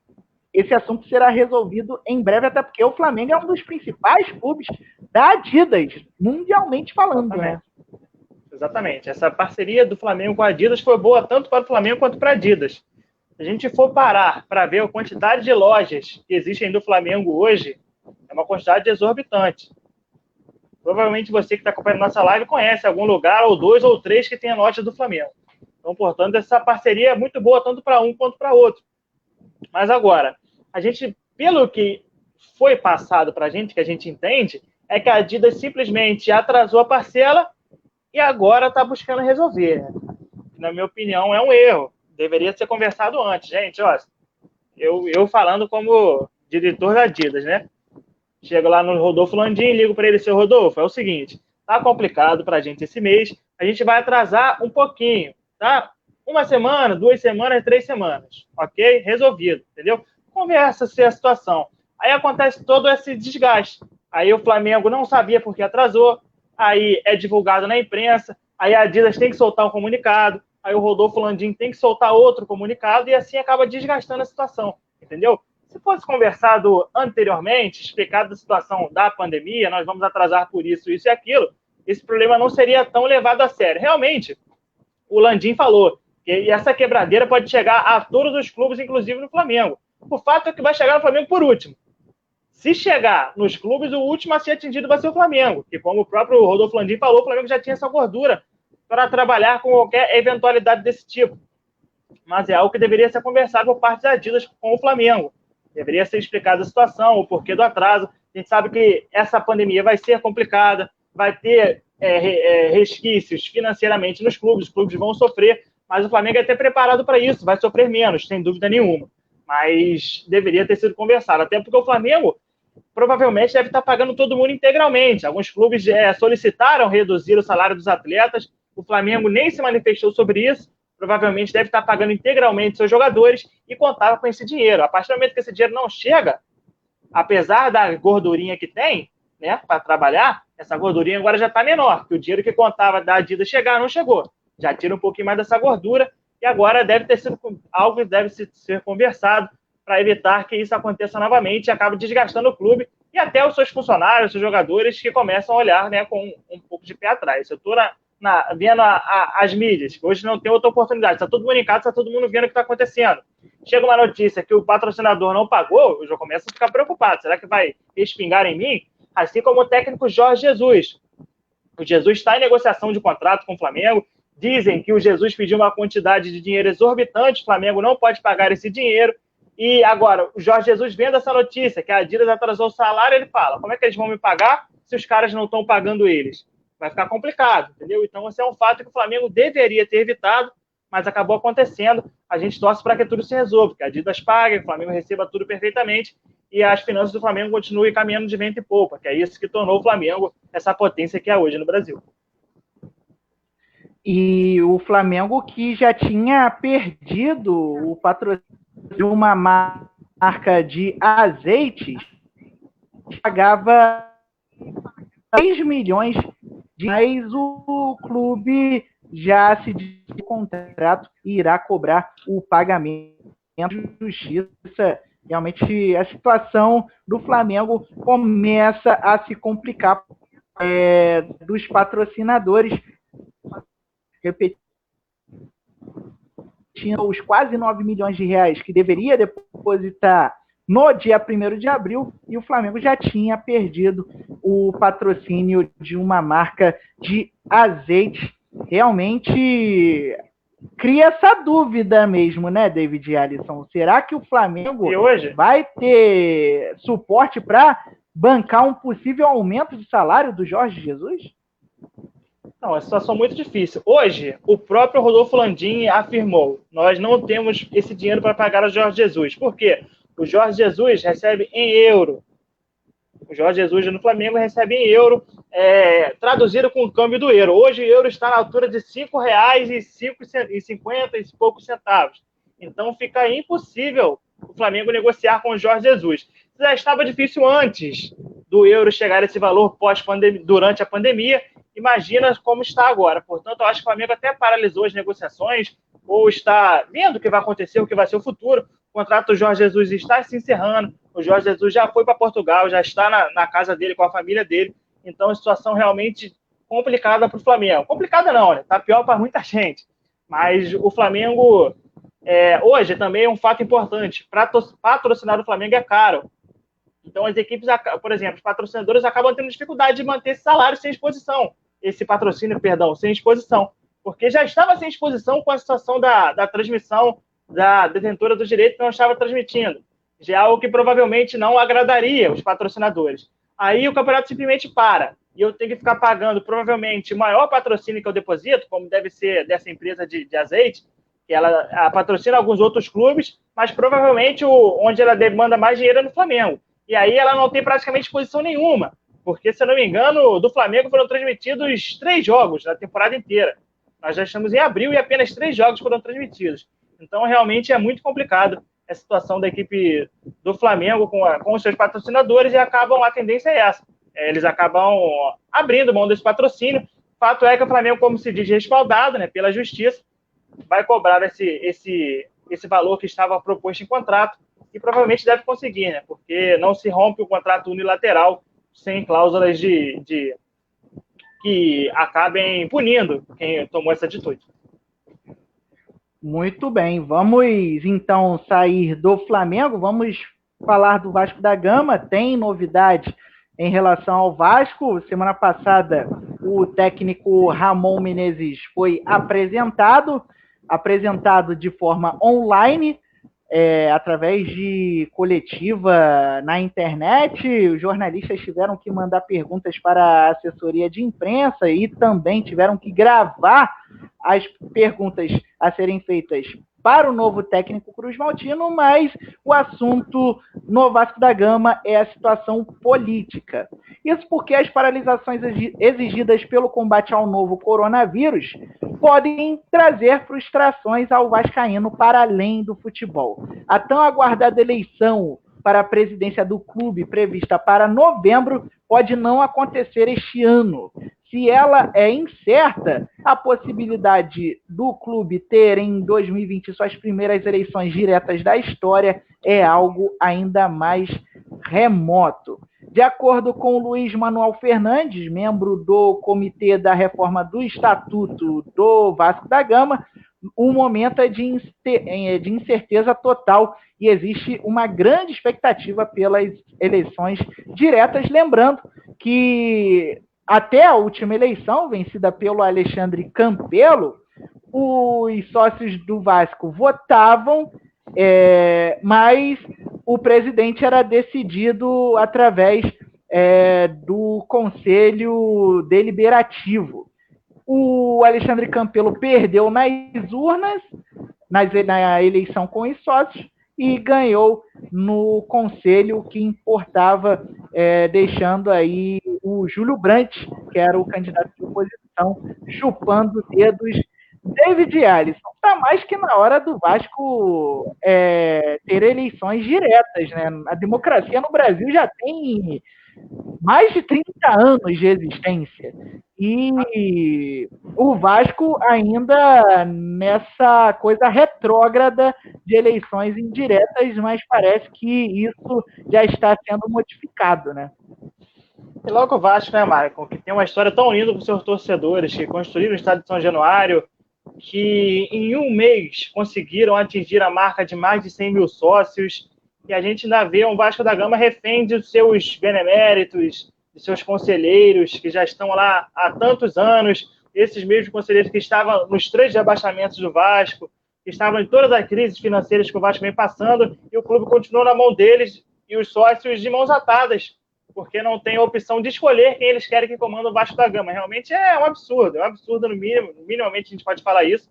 S2: esse assunto será resolvido em breve, até porque o Flamengo é um dos principais clubes da Adidas, mundialmente falando, né?
S1: Exatamente. Essa parceria do Flamengo com a Adidas foi boa tanto para o Flamengo quanto para a Adidas. Se a gente for parar para ver a quantidade de lojas que existem do Flamengo hoje, é uma quantidade exorbitante. Provavelmente você que está acompanhando nossa live conhece algum lugar, ou 2 ou 3, que tem a loja do Flamengo. Então, portanto, essa parceria é muito boa tanto para um quanto para outro. Mas agora, a gente, pelo que foi passado para a gente, que a gente entende, é que a Adidas simplesmente atrasou a parcela e agora está buscando resolver. Na minha opinião, é um erro. Deveria ser conversado antes. Gente, ó, eu falando como diretor da Adidas, né? Chego lá no Rodolfo Landim, ligo para ele, seu Rodolfo, é o seguinte, tá complicado para a gente esse mês, a gente vai atrasar um pouquinho, tá? 1 semana, 2 semanas, 3 semanas, ok? Resolvido, entendeu? Conversa-se a situação. Aí acontece todo esse desgaste. Aí o Flamengo não sabia porque atrasou, aí é divulgado na imprensa, aí a Adidas tem que soltar um comunicado, aí o Rodolfo Landim tem que soltar outro comunicado, e assim acaba desgastando a situação, entendeu? Se fosse conversado anteriormente, explicado a situação da pandemia, nós vamos atrasar por isso, isso e aquilo, esse problema não seria tão levado a sério. Realmente, o Landim falou que essa quebradeira pode chegar a todos os clubes, inclusive no Flamengo. O fato é que vai chegar no Flamengo por último. Se chegar nos clubes, o último a ser atingido vai ser o Flamengo, que, como o próprio Rodolfo Landim falou, o Flamengo já tinha essa gordura para trabalhar com qualquer eventualidade desse tipo. Mas é algo que deveria ser conversado por parte da Adidas com o Flamengo. Deveria ser explicada a situação, o porquê do atraso. A gente sabe que essa pandemia vai ser complicada, vai ter resquícios financeiramente nos clubes, os clubes vão sofrer, mas o Flamengo é até preparado para isso, vai sofrer menos, sem dúvida nenhuma. Mas deveria ter sido conversado, até porque o Flamengo provavelmente deve estar pagando todo mundo integralmente. Alguns clubes solicitaram reduzir o salário dos atletas, o Flamengo nem se manifestou sobre isso, provavelmente deve estar pagando integralmente seus jogadores e contava com esse dinheiro. A partir do momento que esse dinheiro não chega, apesar da gordurinha que tem, né, para trabalhar, essa gordurinha agora já está menor, porque o dinheiro que contava da Adidas chegar não chegou. Já tira um pouquinho mais dessa gordura e agora deve ter sido algo que deve ser conversado para evitar que isso aconteça novamente e acabe desgastando o clube e até os seus funcionários, os seus jogadores que começam a olhar, né, com um pouco de pé atrás. Eu estou vendo as mídias, que hoje não tem outra oportunidade, está todo mundo em casa, está todo mundo vendo o que está acontecendo. Chega uma notícia que o patrocinador não pagou, eu já começo a ficar preocupado. Será que vai respingar em mim? Assim como o técnico Jorge Jesus. O Jesus está em negociação de contrato com o Flamengo. Dizem que o Jesus pediu uma quantidade de dinheiro exorbitante, o Flamengo não pode pagar esse dinheiro. E agora, o Jorge Jesus vendo essa notícia, que a Adidas atrasou o salário, ele fala, como é que eles vão me pagar se os caras não estão pagando eles? Vai ficar complicado, entendeu? Então, esse é um fato que o Flamengo deveria ter evitado, mas acabou acontecendo. A gente torce para que tudo se resolva, que a Adidas pague, o Flamengo receba tudo perfeitamente e as finanças do Flamengo continuem caminhando de vento e popa, que é isso que tornou o Flamengo essa potência que é hoje no Brasil.
S2: E o Flamengo que já tinha perdido o patrocínio de uma marca de azeites, pagava 6 milhões de reais, mas o clube já se diz que o contrato irá cobrar o pagamento de justiça. Realmente a situação do Flamengo começa a se complicar dos patrocinadores. Repetindo, os quase 9 milhões de reais que deveria depositar no dia 1º de abril, e o Flamengo já tinha perdido o patrocínio de uma marca de azeite. Realmente cria essa dúvida mesmo, né, David e Alisson? Será que o Flamengo vai ter suporte para bancar um possível aumento de salário do Jorge Jesus?
S1: Não, é uma situação muito difícil. Hoje, o próprio Rodolfo Landim afirmou, nós não temos esse dinheiro para pagar ao Jorge Jesus. Por quê? O Jorge Jesus recebe em euro. O Jorge Jesus no Flamengo recebe em euro, traduzido com o câmbio do euro. Hoje o euro está na altura de R$ 5,50 e poucos centavos. Então fica impossível o Flamengo negociar com o Jorge Jesus. Já estava difícil antes do euro chegar a esse valor durante a pandemia. Imagina como está agora. Portanto, eu acho que o Flamengo até paralisou as negociações ou está vendo o que vai acontecer, o que vai ser o futuro. O contrato do Jorge Jesus está se encerrando. O Jorge Jesus já foi para Portugal, já está na casa dele, com a família dele. Então, a situação realmente complicada para o Flamengo. Complicada não, né? Está pior para muita gente. Mas o Flamengo, hoje, também é um fato importante. Patrocinar o Flamengo é caro. Então, as equipes, por exemplo, os patrocinadores acabam tendo dificuldade de manter esse salário sem exposição. Esse patrocínio, sem exposição. Porque já estava sem exposição com a situação da transmissão da detentora do direito que não estava transmitindo. Já é algo que provavelmente não agradaria os patrocinadores. Aí o campeonato simplesmente para. E eu tenho que ficar pagando, provavelmente, o maior patrocínio que eu deposito, como deve ser dessa empresa de azeite, que ela patrocina alguns outros clubes, mas provavelmente onde ela demanda mais dinheiro é no Flamengo. E aí ela não tem praticamente exposição nenhuma. Porque, se eu não me engano, do Flamengo foram transmitidos 3 jogos na temporada inteira. Nós já estamos em abril e apenas 3 jogos foram transmitidos. Então, realmente é muito complicado a situação da equipe do Flamengo com os seus patrocinadores e a tendência é essa. Eles acabam abrindo mão desse patrocínio. Fato é que o Flamengo, como se diz, respaldado, né, pela justiça, vai cobrar esse valor que estava proposto em contrato e provavelmente deve conseguir, né, porque não se rompe o contrato unilateral sem cláusulas que acabem punindo quem tomou essa atitude.
S2: Muito bem, vamos então sair do Flamengo, vamos falar do Vasco da Gama. Tem novidade em relação ao Vasco. Semana passada o técnico Ramon Menezes foi apresentado de forma online, através de coletiva na internet. Os jornalistas tiveram que mandar perguntas para a assessoria de imprensa e também tiveram que gravar as perguntas a serem feitas para o novo técnico cruzmaltino, mas o assunto no Vasco da Gama é a situação política. Isso porque as paralisações exigidas pelo combate ao novo coronavírus podem trazer frustrações ao vascaíno para além do futebol. A tão aguardada eleição para a presidência do clube, prevista para novembro, pode não acontecer este ano. Se ela é incerta, a possibilidade do clube ter em 2020 suas primeiras eleições diretas da história é algo ainda mais remoto. De acordo com Luiz Manuel Fernandes, membro do Comitê da Reforma do Estatuto do Vasco da Gama, o momento é de incerteza total e existe uma grande expectativa pelas eleições diretas. Lembrando que até a última eleição, vencida pelo Alexandre Campelo, os sócios do Vasco votavam, mas o presidente era decidido através do Conselho Deliberativo. O Alexandre Campelo perdeu nas urnas, na eleição com os sócios, e ganhou no conselho, que importava, deixando aí o Júlio Brandt, que era o candidato de oposição, chupando dedos. David Alisson, está mais que na hora do Vasco ter eleições diretas, né? A democracia no Brasil já tem mais de 30 anos de existência. E o Vasco ainda nessa coisa retrógrada de eleições indiretas, mas parece que isso já está sendo modificado, né?
S1: E logo o Vasco, né, Maicon, que tem uma história tão linda com seus torcedores, que construíram o estádio de São Januário, que em um mês conseguiram atingir a marca de mais de 100 mil sócios, e a gente ainda vê um Vasco da Gama refém dos seus beneméritos, de seus conselheiros, que já estão lá há tantos anos, esses mesmos conselheiros que estavam nos 3 rebaixamentos do Vasco, que estavam em todas as crises financeiras que o Vasco vem passando, e o clube continuou na mão deles, e os sócios de mãos atadas, porque não tem a opção de escolher quem eles querem que comanda o Vasco da Gama. Realmente é um absurdo no mínimo, minimamente a gente pode falar isso,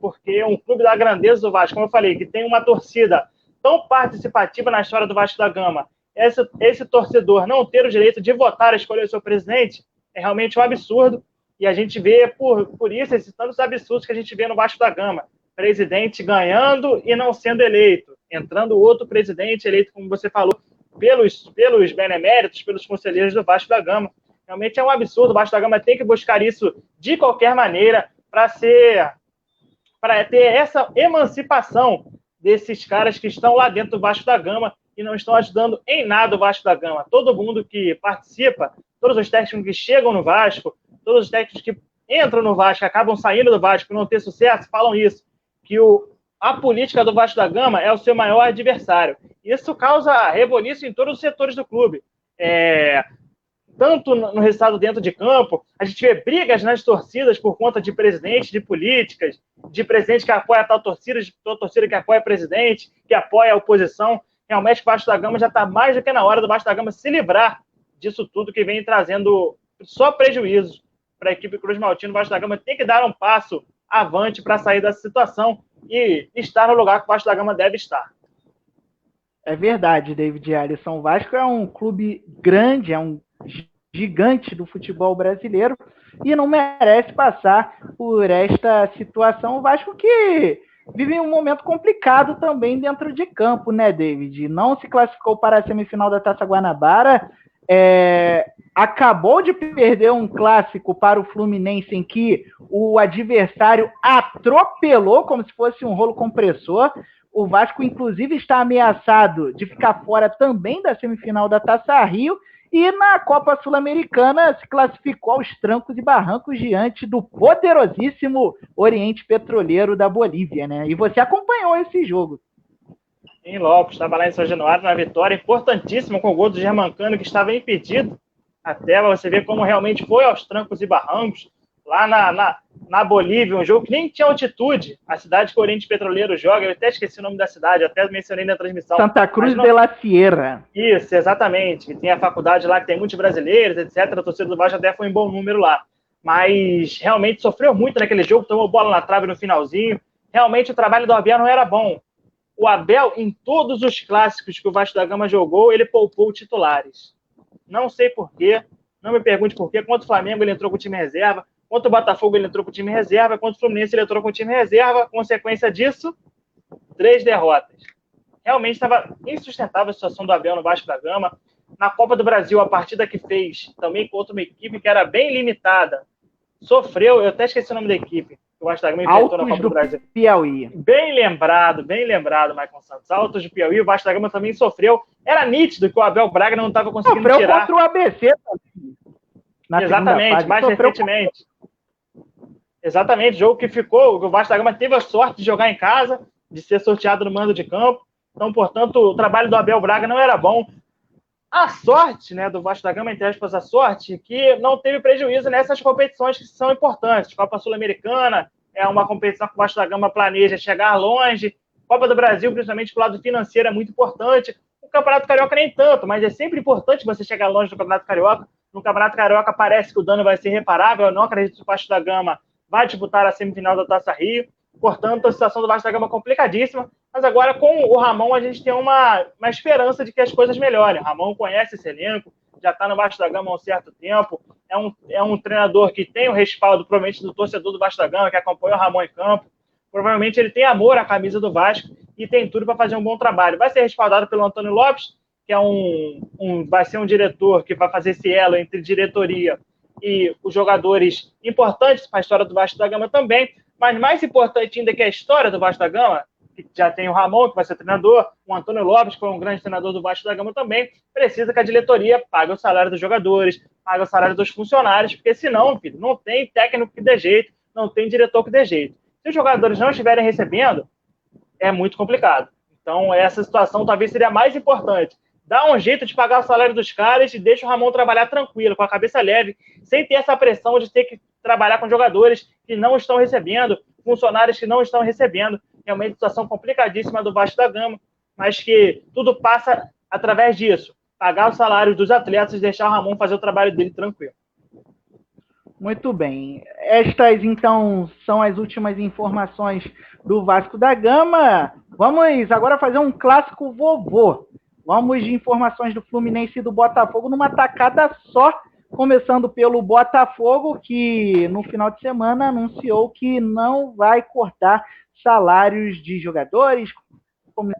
S1: porque um clube da grandeza do Vasco, como eu falei, que tem uma torcida tão participativa na história do Vasco da Gama, esse torcedor não ter o direito de votar a escolher o seu presidente é realmente um absurdo, e a gente vê por isso esses tantos absurdos que a gente vê no Vasco da Gama. Presidente ganhando e não sendo eleito, entrando outro presidente eleito, como você falou, pelos beneméritos, pelos conselheiros do Vasco da Gama. Realmente é um absurdo, o Vasco da Gama tem que buscar isso de qualquer maneira para ter essa emancipação desses caras que estão lá dentro do Vasco da Gama e não estão ajudando em nada o Vasco da Gama. Todo mundo que participa, todos os técnicos que chegam no Vasco, todos os técnicos que entram no Vasco, acabam saindo do Vasco por não ter sucesso, falam isso, que a política do Vasco da Gama é o seu maior adversário. Isso causa reboliço em todos os setores do clube. Tanto no resultado dentro de campo, a gente vê brigas nas torcidas por conta de presidente, de políticas, de presidente que apoia tal torcida, de toda torcida que apoia presidente, que apoia a oposição. Realmente o Vasco da Gama já está mais do que na hora do Vasco da Gama se livrar disso tudo que vem trazendo só prejuízos para a equipe Cruz Maltino. O Vasco da Gama tem que dar um passo avante para sair dessa situação e estar no lugar que o Vasco da Gama deve estar.
S2: É verdade, David Alisson. O Vasco é um clube grande, é um gigante do futebol brasileiro e não merece passar por esta situação. O Vasco que vive um momento complicado também dentro de campo, né, David? Não se classificou para a semifinal da Taça Guanabara, acabou de perder um clássico para o Fluminense em que o adversário atropelou como se fosse um rolo compressor. O Vasco, inclusive, está ameaçado de ficar fora também da semifinal da Taça Rio e na Copa Sul-Americana se classificou aos trancos e barrancos diante do poderosíssimo Oriente Petroleiro da Bolívia, né? E você acompanhou esse jogo.
S1: Em Lopes, estava lá em São Januário na vitória importantíssima com o gol do Germancano, que estava impedido. Até você ver como realmente foi aos trancos e barrancos. Lá na Bolívia, um jogo que nem tinha altitude. A cidade que o Oriente Petroleiro joga, eu até esqueci o nome da cidade, eu até mencionei na transmissão.
S2: Santa Cruz de la Sierra.
S1: Isso, exatamente. Que tem a faculdade lá, que tem muitos brasileiros, etc. A torcida do Vasco até foi em bom número lá. mas realmente sofreu muito naquele jogo, tomou bola na trave no finalzinho. Realmente o trabalho do Abel não era bom. O Abel, em todos os clássicos que o Vasco da Gama jogou, ele poupou titulares. Não sei porquê, não me pergunte porquê. Contra o Flamengo ele entrou com o time reserva, contra o Botafogo ele entrou com o time reserva, contra o Fluminense ele entrou com o time reserva. Consequência disso, 3 derrotas. Realmente estava insustentável a situação do Abel no Vasco da Gama. Na Copa do Brasil, a partida que fez, também contra uma equipe que era bem limitada, sofreu, eu até esqueci o nome da equipe, que o Vasco da Gama enfrentou na Copa do Brasil.
S2: Piauí.
S1: Bem lembrado, Maicon Santos. Altos de Piauí, o Vasco da Gama também sofreu. Era nítido que o Abel Braga não estava conseguindo
S2: sofreu
S1: tirar.
S2: Contra o ABC também.
S1: Exatamente, mais recentemente. Exatamente, jogo que ficou, o Vasco da Gama teve a sorte de jogar em casa, de ser sorteado no mando de campo. Então, portanto, o trabalho do Abel Braga não era bom. A sorte, né, do Vasco da Gama, entre aspas, a sorte, que não teve prejuízo nessas competições que são importantes. Copa Sul-Americana é uma competição que o Vasco da Gama planeja chegar longe. Copa do Brasil, principalmente do lado financeiro, é muito importante. O Campeonato Carioca nem tanto, mas é sempre importante você chegar longe do Campeonato Carioca. No Campeonato Carioca parece que o dano vai ser reparável. Eu não acredito que o Vasco da Gama vai disputar a semifinal da Taça Rio. Portanto, a situação do Vasco da Gama é complicadíssima. Mas agora, com o Ramon, a gente tem uma esperança de que as coisas melhorem. O Ramon conhece esse elenco, já está no Vasco da Gama há um certo tempo. É um treinador que tem o respaldo, provavelmente, do torcedor do Vasco da Gama, que acompanha o Ramon em campo. Provavelmente ele tem amor à camisa do Vasco e tem tudo para fazer um bom trabalho. Vai ser respaldado pelo Antônio Lopes, que é vai ser um diretor que vai fazer esse elo entre diretoria e os jogadores importantes para a história do Vasco da Gama também. Mas mais importante ainda que a história do Vasco da Gama, que já tem o Ramon, que vai ser treinador, o Antônio Lopes, que foi um grande treinador do Vasco da Gama também, precisa que a diretoria pague o salário dos jogadores, pague o salário dos funcionários, porque senão, filho, não tem técnico que dê jeito, não tem diretor que dê jeito. Se os jogadores não estiverem recebendo, é muito complicado. Então, essa situação talvez seria mais importante. Dá um jeito de pagar o salário dos caras e deixa o Ramon trabalhar tranquilo, com a cabeça leve, sem ter essa pressão de ter que trabalhar com jogadores que não estão recebendo, funcionários que não estão recebendo. Realmente, situação complicadíssima do Vasco da Gama, mas que tudo passa através disso. Pagar o salário dos atletas e deixar o Ramon fazer o trabalho dele tranquilo.
S2: Muito bem. Estas, então, são as últimas informações do Vasco da Gama. Vamos agora fazer um clássico vovô. Vamos de informações do Fluminense e do Botafogo numa tacada só, começando pelo Botafogo, que no final de semana anunciou que não vai cortar salários de jogadores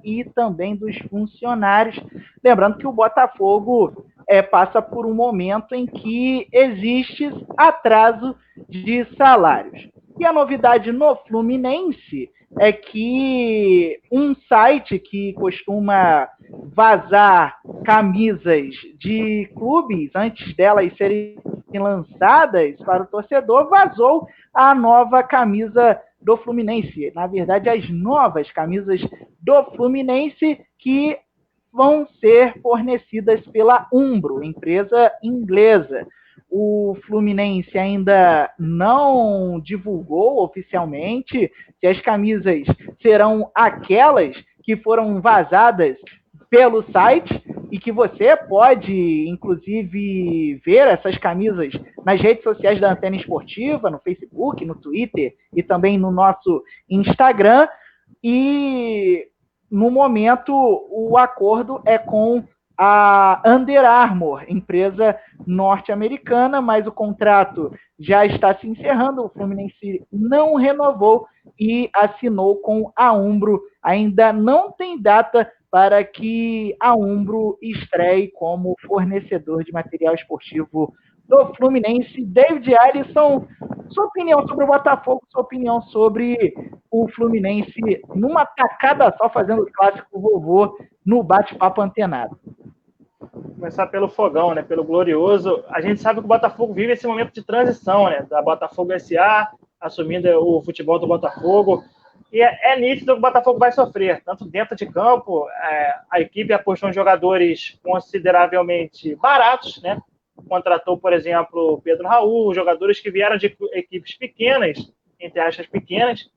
S2: e também dos funcionários. Lembrando que o Botafogo passa por um momento em que existe atraso de salários. E a novidade no Fluminense é que um site que costuma vazar camisas de clubes antes delas serem lançadas para o torcedor, vazou a nova camisa do Fluminense. Na verdade, as novas camisas do Fluminense que vão ser fornecidas pela Umbro, empresa inglesa. O Fluminense ainda não divulgou oficialmente se as camisas serão aquelas que foram vazadas pelo site e que você pode, inclusive, ver essas camisas nas redes sociais da Antena Esportiva, no Facebook, no Twitter e também no nosso Instagram. E, no momento, o acordo é com a Under Armour, empresa norte-americana, mas o contrato já está se encerrando, o Fluminense não renovou e assinou com a Umbro. Ainda não tem data para que a Umbro estreie como fornecedor de material esportivo do Fluminense. David Alisson, sua opinião sobre o Botafogo, sua opinião sobre o Fluminense numa tacada só, fazendo o clássico vovô no bate-papo antenado.
S1: Começar pelo fogão, né? Pelo glorioso. A gente sabe que o Botafogo vive esse momento de transição, né? Da Botafogo SA, assumindo o futebol do Botafogo. E é nítido que o Botafogo vai sofrer, tanto dentro de campo, a equipe apostou em jogadores consideravelmente baratos, né? Contratou, por exemplo, Pedro Raul, jogadores que vieram de equipes pequenas, entre aspas pequenas,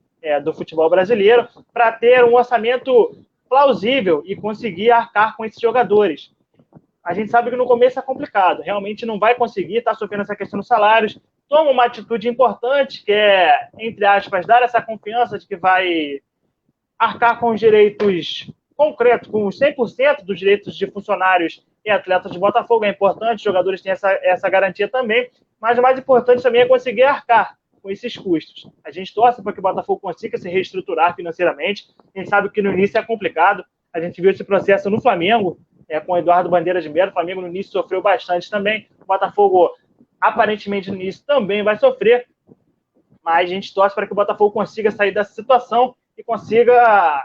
S1: do futebol brasileiro, para ter um orçamento plausível e conseguir arcar com esses jogadores. A gente sabe que no começo é complicado, realmente não vai conseguir, está sofrendo essa questão dos salários, toma uma atitude importante, que é, entre aspas, dar essa confiança de que vai arcar com os direitos concretos, com os 100% dos direitos de funcionários e atletas de Botafogo. É importante, os jogadores têm essa garantia também, mas o mais importante também é conseguir arcar com esses custos. A gente torce para que o Botafogo consiga se reestruturar financeiramente. A gente sabe que no início é complicado. A gente viu esse processo no Flamengo, com o Eduardo Bandeira de Melo. O Flamengo no início sofreu bastante também. O Botafogo, aparentemente, no início também vai sofrer. Mas a gente torce para que o Botafogo consiga sair dessa situação e consiga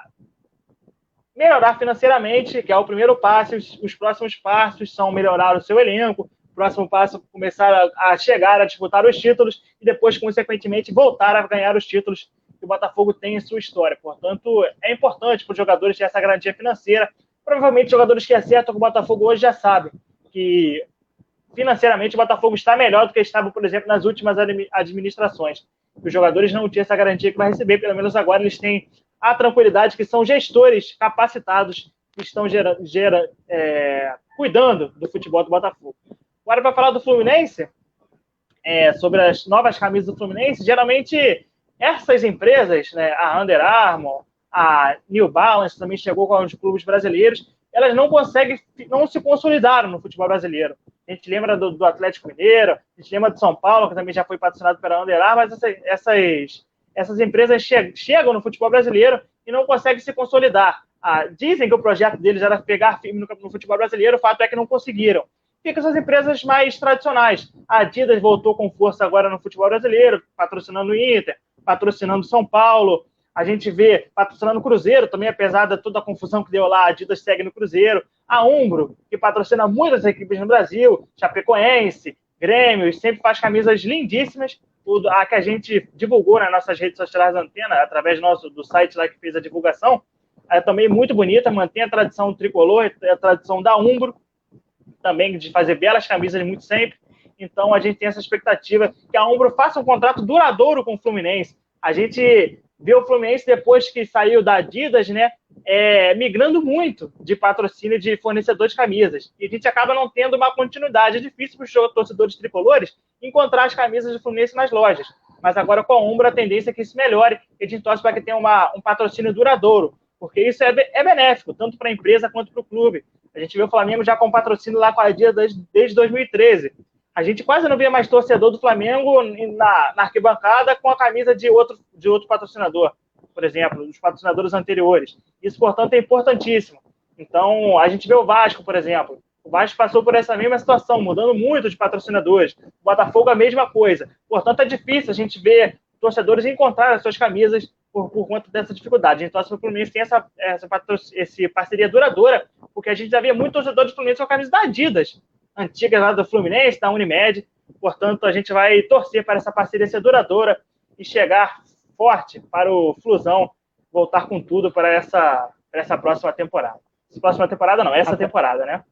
S1: melhorar financeiramente, que é o primeiro passo. Os próximos passos são melhorar o seu elenco. O próximo passo é começar a chegar a disputar os títulos e depois, consequentemente, voltar a ganhar os títulos que o Botafogo tem em sua história. Portanto, é importante para os jogadores ter essa garantia financeira. Provavelmente, os jogadores que acertam com o Botafogo hoje já sabem que, financeiramente, o Botafogo está melhor do que estava, por exemplo, nas últimas administrações. Os jogadores não tinham essa garantia que vai receber, pelo menos agora eles têm a tranquilidade que são gestores capacitados que estão cuidando do futebol do Botafogo. Agora, para falar do Fluminense, sobre as novas camisas do Fluminense, geralmente essas empresas, né, a Under Armour, a New Balance também chegou com os clubes brasileiros, elas não se consolidaram no futebol brasileiro. A gente lembra do Atlético Mineiro, a gente lembra do São Paulo, que também já foi patrocinado pela Under Armour, mas essas empresas chegam no futebol brasileiro e não conseguem se consolidar. Dizem que o projeto deles era pegar firme no futebol brasileiro, o fato é que não conseguiram. Fica essas empresas mais tradicionais. A Adidas voltou com força agora no futebol brasileiro, patrocinando o Inter, patrocinando o São Paulo. A gente vê patrocinando o Cruzeiro, também apesar de toda a confusão que deu lá, a Adidas segue no Cruzeiro. A Umbro, que patrocina muitas equipes no Brasil, Chapecoense, Grêmio, sempre faz camisas lindíssimas. A que a gente divulgou nas nossas redes sociais da Antena, através do site lá que fez a divulgação, é também muito bonita, mantém a tradição tricolor, a tradição da Umbro, também de fazer belas camisas muito sempre. Então a gente tem essa expectativa que a Umbro faça um contrato duradouro com o Fluminense. A gente vê o Fluminense, depois que saiu da Adidas, né, migrando muito de patrocínio de fornecedor de camisas. E a gente acaba não tendo uma continuidade. É difícil para os torcedores tricolores encontrar as camisas do Fluminense nas lojas. Mas agora com a Umbro a tendência é que isso melhore e a gente torce para que tenha um patrocínio duradouro, porque isso é benéfico, tanto para a empresa quanto para o clube. A gente vê o Flamengo já com patrocínio lá com a Adidas desde 2013. A gente quase não via mais torcedor do Flamengo na arquibancada com a camisa de outro patrocinador, por exemplo, dos patrocinadores anteriores. Isso, portanto, é importantíssimo. Então, a gente vê o Vasco, por exemplo. O Vasco passou por essa mesma situação, mudando muito de patrocinadores. O Botafogo, a mesma coisa. Portanto, é difícil a gente ver torcedores encontrar as suas camisas por conta dessa dificuldade. A gente torce para o Fluminense tem essa parceria duradoura, porque a gente já via muito torcedor do Fluminense com a camisa da Adidas, antiga lá do Fluminense, da Unimed. Portanto, a gente vai torcer para essa parceria ser duradoura e chegar forte para o Flusão voltar com tudo para essa próxima temporada. Próxima temporada não, essa temporada, né?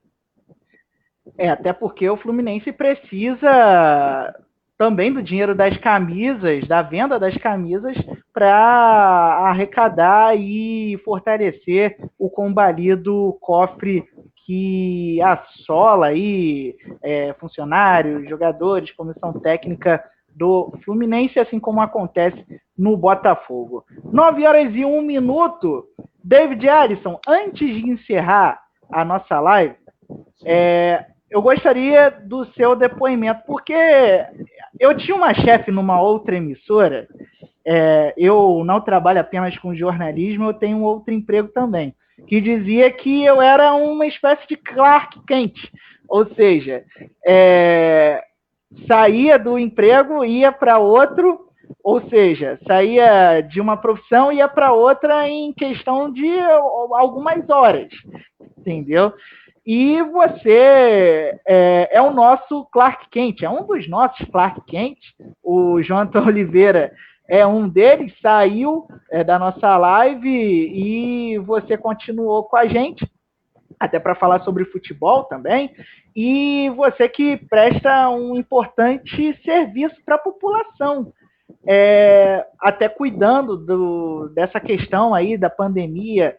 S2: Até porque o Fluminense precisa também do dinheiro das camisas, da venda das camisas, para arrecadar e fortalecer o combalido cofre que assola aí funcionários, jogadores, comissão técnica do Fluminense, assim como acontece no Botafogo. 9h01. David Alisson, antes de encerrar a nossa live, eu gostaria do seu depoimento, porque eu tinha uma chefe numa outra emissora, eu não trabalho apenas com jornalismo, eu tenho um outro emprego também, que dizia que eu era uma espécie de Clark Kent, ou seja, saía do emprego, ia para outro, ou seja, saía de uma profissão e ia para outra em questão de algumas horas, entendeu? E você é o nosso Clark Kent, é um dos nossos Clark Kent. O Jonathan Oliveira é um deles, saiu da nossa live e você continuou com a gente, até para falar sobre futebol também. E você que presta um importante serviço para a população. até cuidando dessa questão aí da pandemia,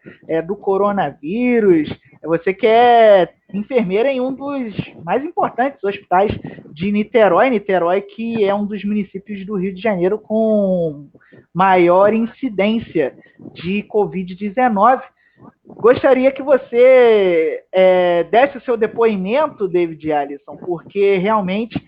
S2: do coronavírus. Você que é enfermeira em um dos mais importantes hospitais de Niterói, que é um dos municípios do Rio de Janeiro com maior incidência de Covid-19. Gostaria que você desse o seu depoimento, David Alisson, porque realmente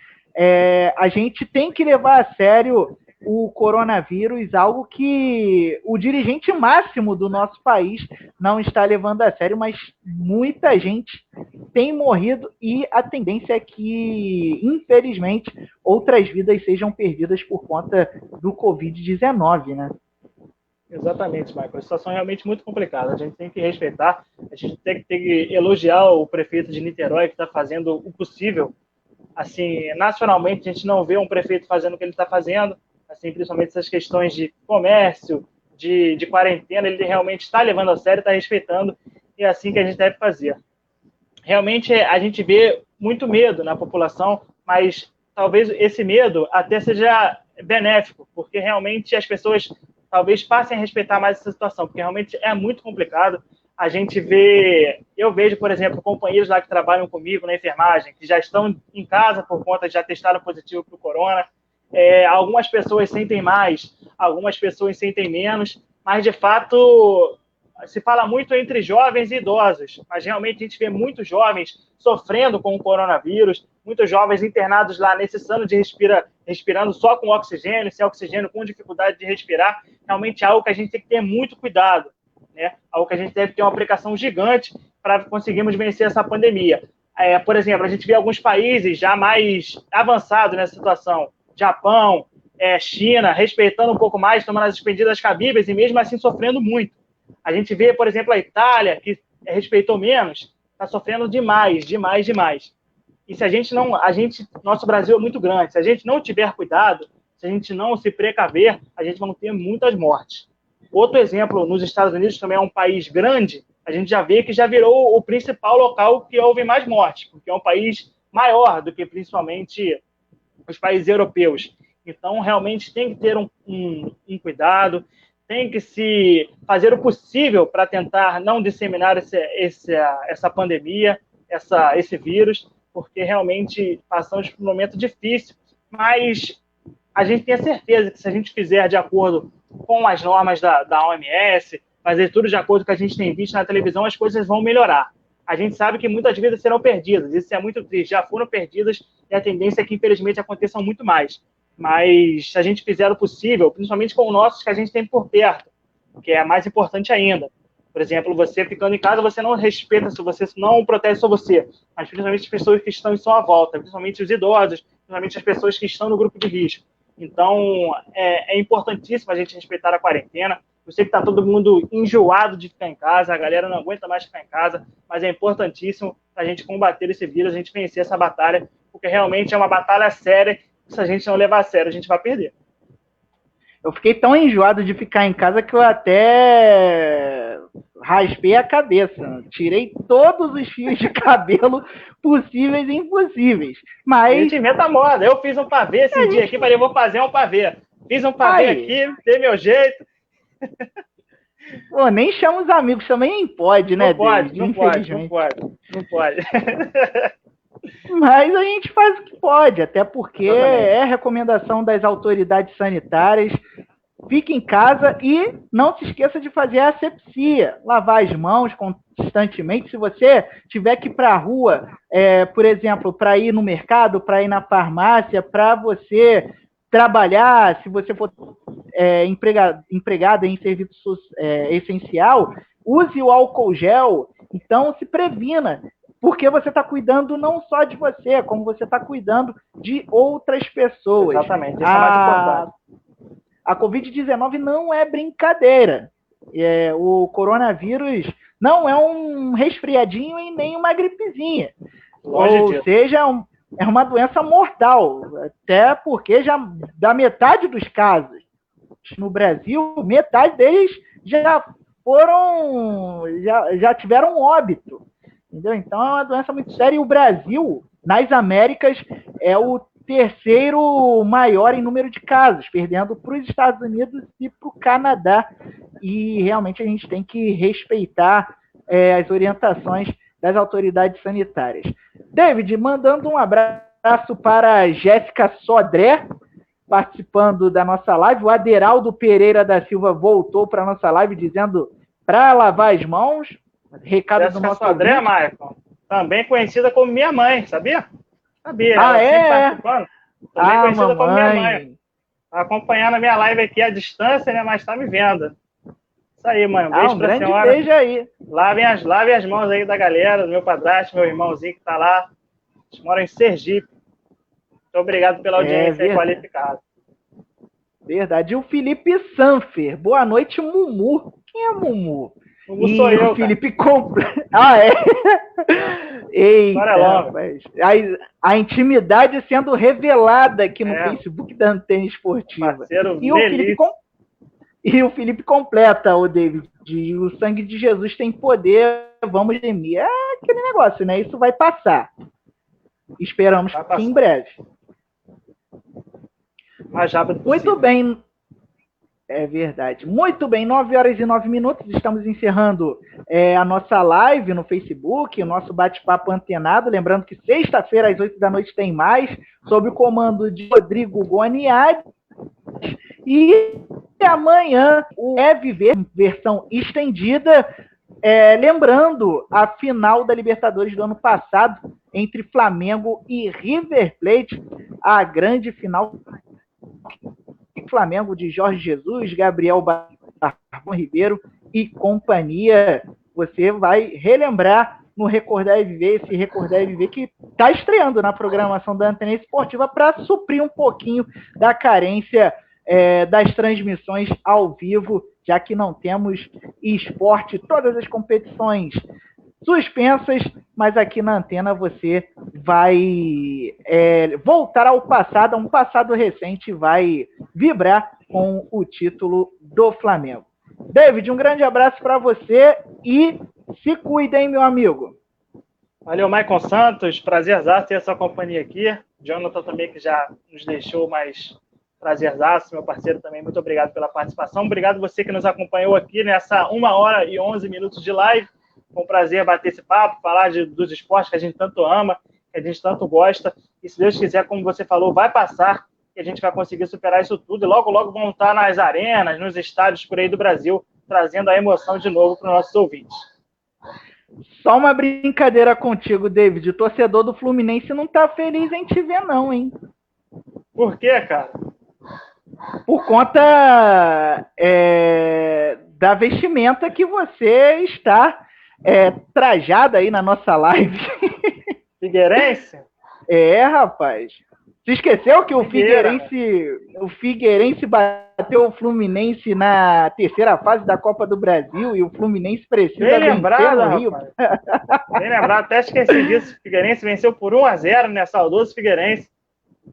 S2: a gente tem que levar a sério o coronavírus, algo que o dirigente máximo do nosso país não está levando a sério, mas muita gente tem morrido e a tendência é que, infelizmente, outras vidas sejam perdidas por conta do Covid-19, né?
S1: Exatamente, Michael. A situação é realmente muito complicada. A gente tem que respeitar, a gente tem que elogiar o prefeito de Niterói, que está fazendo o possível. Assim, nacionalmente, a gente não vê um prefeito fazendo o que ele está fazendo, assim, principalmente essas questões de comércio, de quarentena, ele realmente está levando a sério, está respeitando, e é assim que a gente deve fazer. Realmente, a gente vê muito medo na população, mas talvez esse medo até seja benéfico, porque realmente as pessoas talvez passem a respeitar mais essa situação, porque realmente é muito complicado. A gente vê, eu vejo, por exemplo, companheiros lá que trabalham comigo na enfermagem, que já estão em casa por conta de já testaram positivo para o corona. Algumas pessoas sentem mais, algumas pessoas sentem menos, mas de fato se fala muito entre jovens e idosos, mas realmente a gente vê muitos jovens sofrendo com o coronavírus, muitos jovens internados lá necessitando de respirando só com oxigênio, sem oxigênio, com dificuldade de respirar. Realmente é algo que a gente tem que ter muito cuidado, né? Algo que a gente deve ter uma aplicação gigante para conseguirmos vencer essa pandemia. Por exemplo, a gente vê alguns países já mais avançados nessa situação, Japão, China, respeitando um pouco mais, tomando as medidas cabíveis e mesmo assim sofrendo muito. A gente vê, por exemplo, a Itália, que respeitou menos, está sofrendo demais. E se a gente não... nosso Brasil é muito grande. Se a gente não tiver cuidado, se a gente não se precaver, a gente vai ter muitas mortes. Outro exemplo, nos Estados Unidos, também é um país grande, a gente já vê que já virou o principal local que houve mais mortes, porque é um país maior do que principalmente os países europeus. Então, realmente, tem que ter um cuidado, tem que se fazer o possível para tentar não disseminar essa pandemia, esse vírus, porque realmente passamos por um momento difícil, mas a gente tem a certeza que se a gente fizer de acordo com as normas da OMS, fazer tudo de acordo com o que a gente tem visto na televisão, as coisas vão melhorar. A gente sabe que muitas vidas serão perdidas, isso é muito triste, já foram perdidas e a tendência é que, infelizmente, aconteçam muito mais. Mas se a gente fizer o possível, principalmente com os nossos que a gente tem por perto, que é mais importante ainda. Por exemplo, você ficando em casa, você não respeita, você não protege só você, mas principalmente as pessoas que estão em sua volta, principalmente os idosos, principalmente as pessoas que estão no grupo de risco. Então, é importantíssimo a gente respeitar a quarentena. Eu sei que está todo mundo enjoado de ficar em casa, a galera não aguenta mais ficar em casa, mas é importantíssimo a gente combater esse vírus, a gente vencer essa batalha, porque realmente é uma batalha séria. Se a gente não levar a sério, a gente vai perder.
S2: Eu fiquei tão enjoado de ficar em casa que eu até raspei a cabeça. Tirei todos os fios de cabelo possíveis e impossíveis. Mas...
S1: A gente inventa moda. Eu fiz um pavê esse dia aqui, falei, vou fazer um pavê. Fiz um pavê aqui, dei meu jeito.
S2: Pô, nem chama os amigos, também pode, né?
S1: Não pode.
S2: Mas a gente faz o que pode, até porque é recomendação das autoridades sanitárias. Fique em casa e não se esqueça de fazer a asepsia, lavar as mãos constantemente. Se você tiver que ir para a rua, por exemplo, para ir no mercado, para ir na farmácia, para você trabalhar, se você for empregado em serviço essencial, use o álcool gel. Então, se previna, porque você está cuidando não só de você, como você está cuidando de outras pessoas.
S1: Exatamente, isso é mais importante.
S2: A Covid-19 não é brincadeira. O coronavírus não é um resfriadinho e nem uma gripezinha. Ou seja, é uma doença mortal. Até porque já da metade dos casos no Brasil, metade deles já tiveram óbito. Entendeu? Então é uma doença muito séria. E o Brasil, nas Américas, é o terceiro maior em número de casos, perdendo para os Estados Unidos e para o Canadá. E realmente a gente tem que respeitar as orientações das autoridades sanitárias. David, mandando um abraço para a Jéssica Sodré, participando da nossa live. O Aderaldo Pereira da Silva voltou para a nossa live dizendo para lavar as mãos. Recado
S1: Jéssica
S2: do nosso
S1: Sodré,
S2: ouvinte.
S1: Michael, também conhecida como minha mãe, sabia? Sabia.
S2: Ah,
S1: participando. Também conhecida como minha mãe. Tá acompanhando a minha live aqui à distância, né? Mas tá me vendo. Isso aí, mãe. Um beijo pra
S2: grande
S1: senhora.
S2: beijo aí.
S1: Lavem as mãos aí da galera, do meu padrasto, meu irmãozinho que tá lá. Eles moram em Sergipe. Muito obrigado pela audiência aí qualificada.
S2: Verdade. E o Felipe Sanfer. Boa noite, Mumu. Quem é Mumu?
S1: Mumu sou eu,
S2: o Felipe Ah, é? Eita, rapaz. A intimidade sendo revelada aqui no Facebook da Antena Esportiva.
S1: Parceiro,
S2: e o Felipe completa, o David. O sangue de Jesus tem poder, vamos gemir. É aquele negócio, né? Isso vai passar. Esperamos que em breve.
S1: Mais rápido possível.
S2: Muito bem. É verdade. Muito bem, 9h09, estamos encerrando a nossa live no Facebook, o nosso bate-papo antenado. Lembrando que sexta-feira, às 8 da noite, tem mais, sob o comando de Rodrigo Goniade. E amanhã o Viver, versão estendida, lembrando a final da Libertadores do ano passado, entre Flamengo e River Plate, a grande final Flamengo de Jorge Jesus, Gabriel Barbon Ribeiro e companhia. Você vai relembrar no Recordar e Viver, esse Recordar e Viver que está estreando na programação da Antena Esportiva para suprir um pouquinho da carência das transmissões ao vivo, já que não temos esporte, todas as competições suspensas, mas aqui na Antena você vai voltar ao passado, a um passado recente, vai vibrar com o título do Flamengo. David, um grande abraço para você e se cuida, hein, meu amigo.
S1: Valeu, Maicon Santos, prazerzaço ter a sua companhia aqui. Jonathan também, que já nos deixou, mas prazerzaço, meu parceiro também, muito obrigado pela participação. Obrigado você que nos acompanhou aqui nessa 1h11 de live. Foi um prazer bater esse papo, falar dos esportes que a gente tanto ama, que a gente tanto gosta. E se Deus quiser, como você falou, vai passar e a gente vai conseguir superar isso tudo. E logo, logo vão estar nas arenas, nos estádios por aí do Brasil, trazendo a emoção de novo para os nossos ouvintes.
S2: Só uma brincadeira contigo, David. O torcedor do Fluminense não tá feliz em te ver, não, hein?
S1: Por quê, cara?
S2: Por conta da vestimenta que você está trajada aí na nossa live.
S1: Figueirense?
S2: Rapaz. Você esqueceu que o Figueirense bateu o Fluminense na terceira fase da Copa do Brasil e o Fluminense precisa vencer no Rio.
S1: Bem lembrado, até esqueci disso. O Figueirense venceu por 1-0, né? Saudoso Figueirense.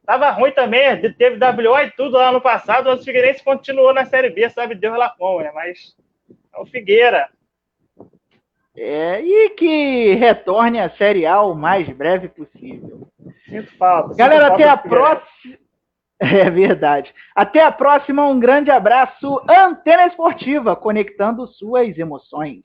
S1: Tava ruim também, teve WO e tudo lá no passado, mas o Figueirense continuou na Série B, sabe Deus lá como, né? Mas é o Figueira.
S2: E que retorne à Série A o mais breve possível.
S1: Sinto falta.
S2: Galera, até a próxima. É verdade. Até a próxima, um grande abraço. Antena Esportiva, conectando suas emoções.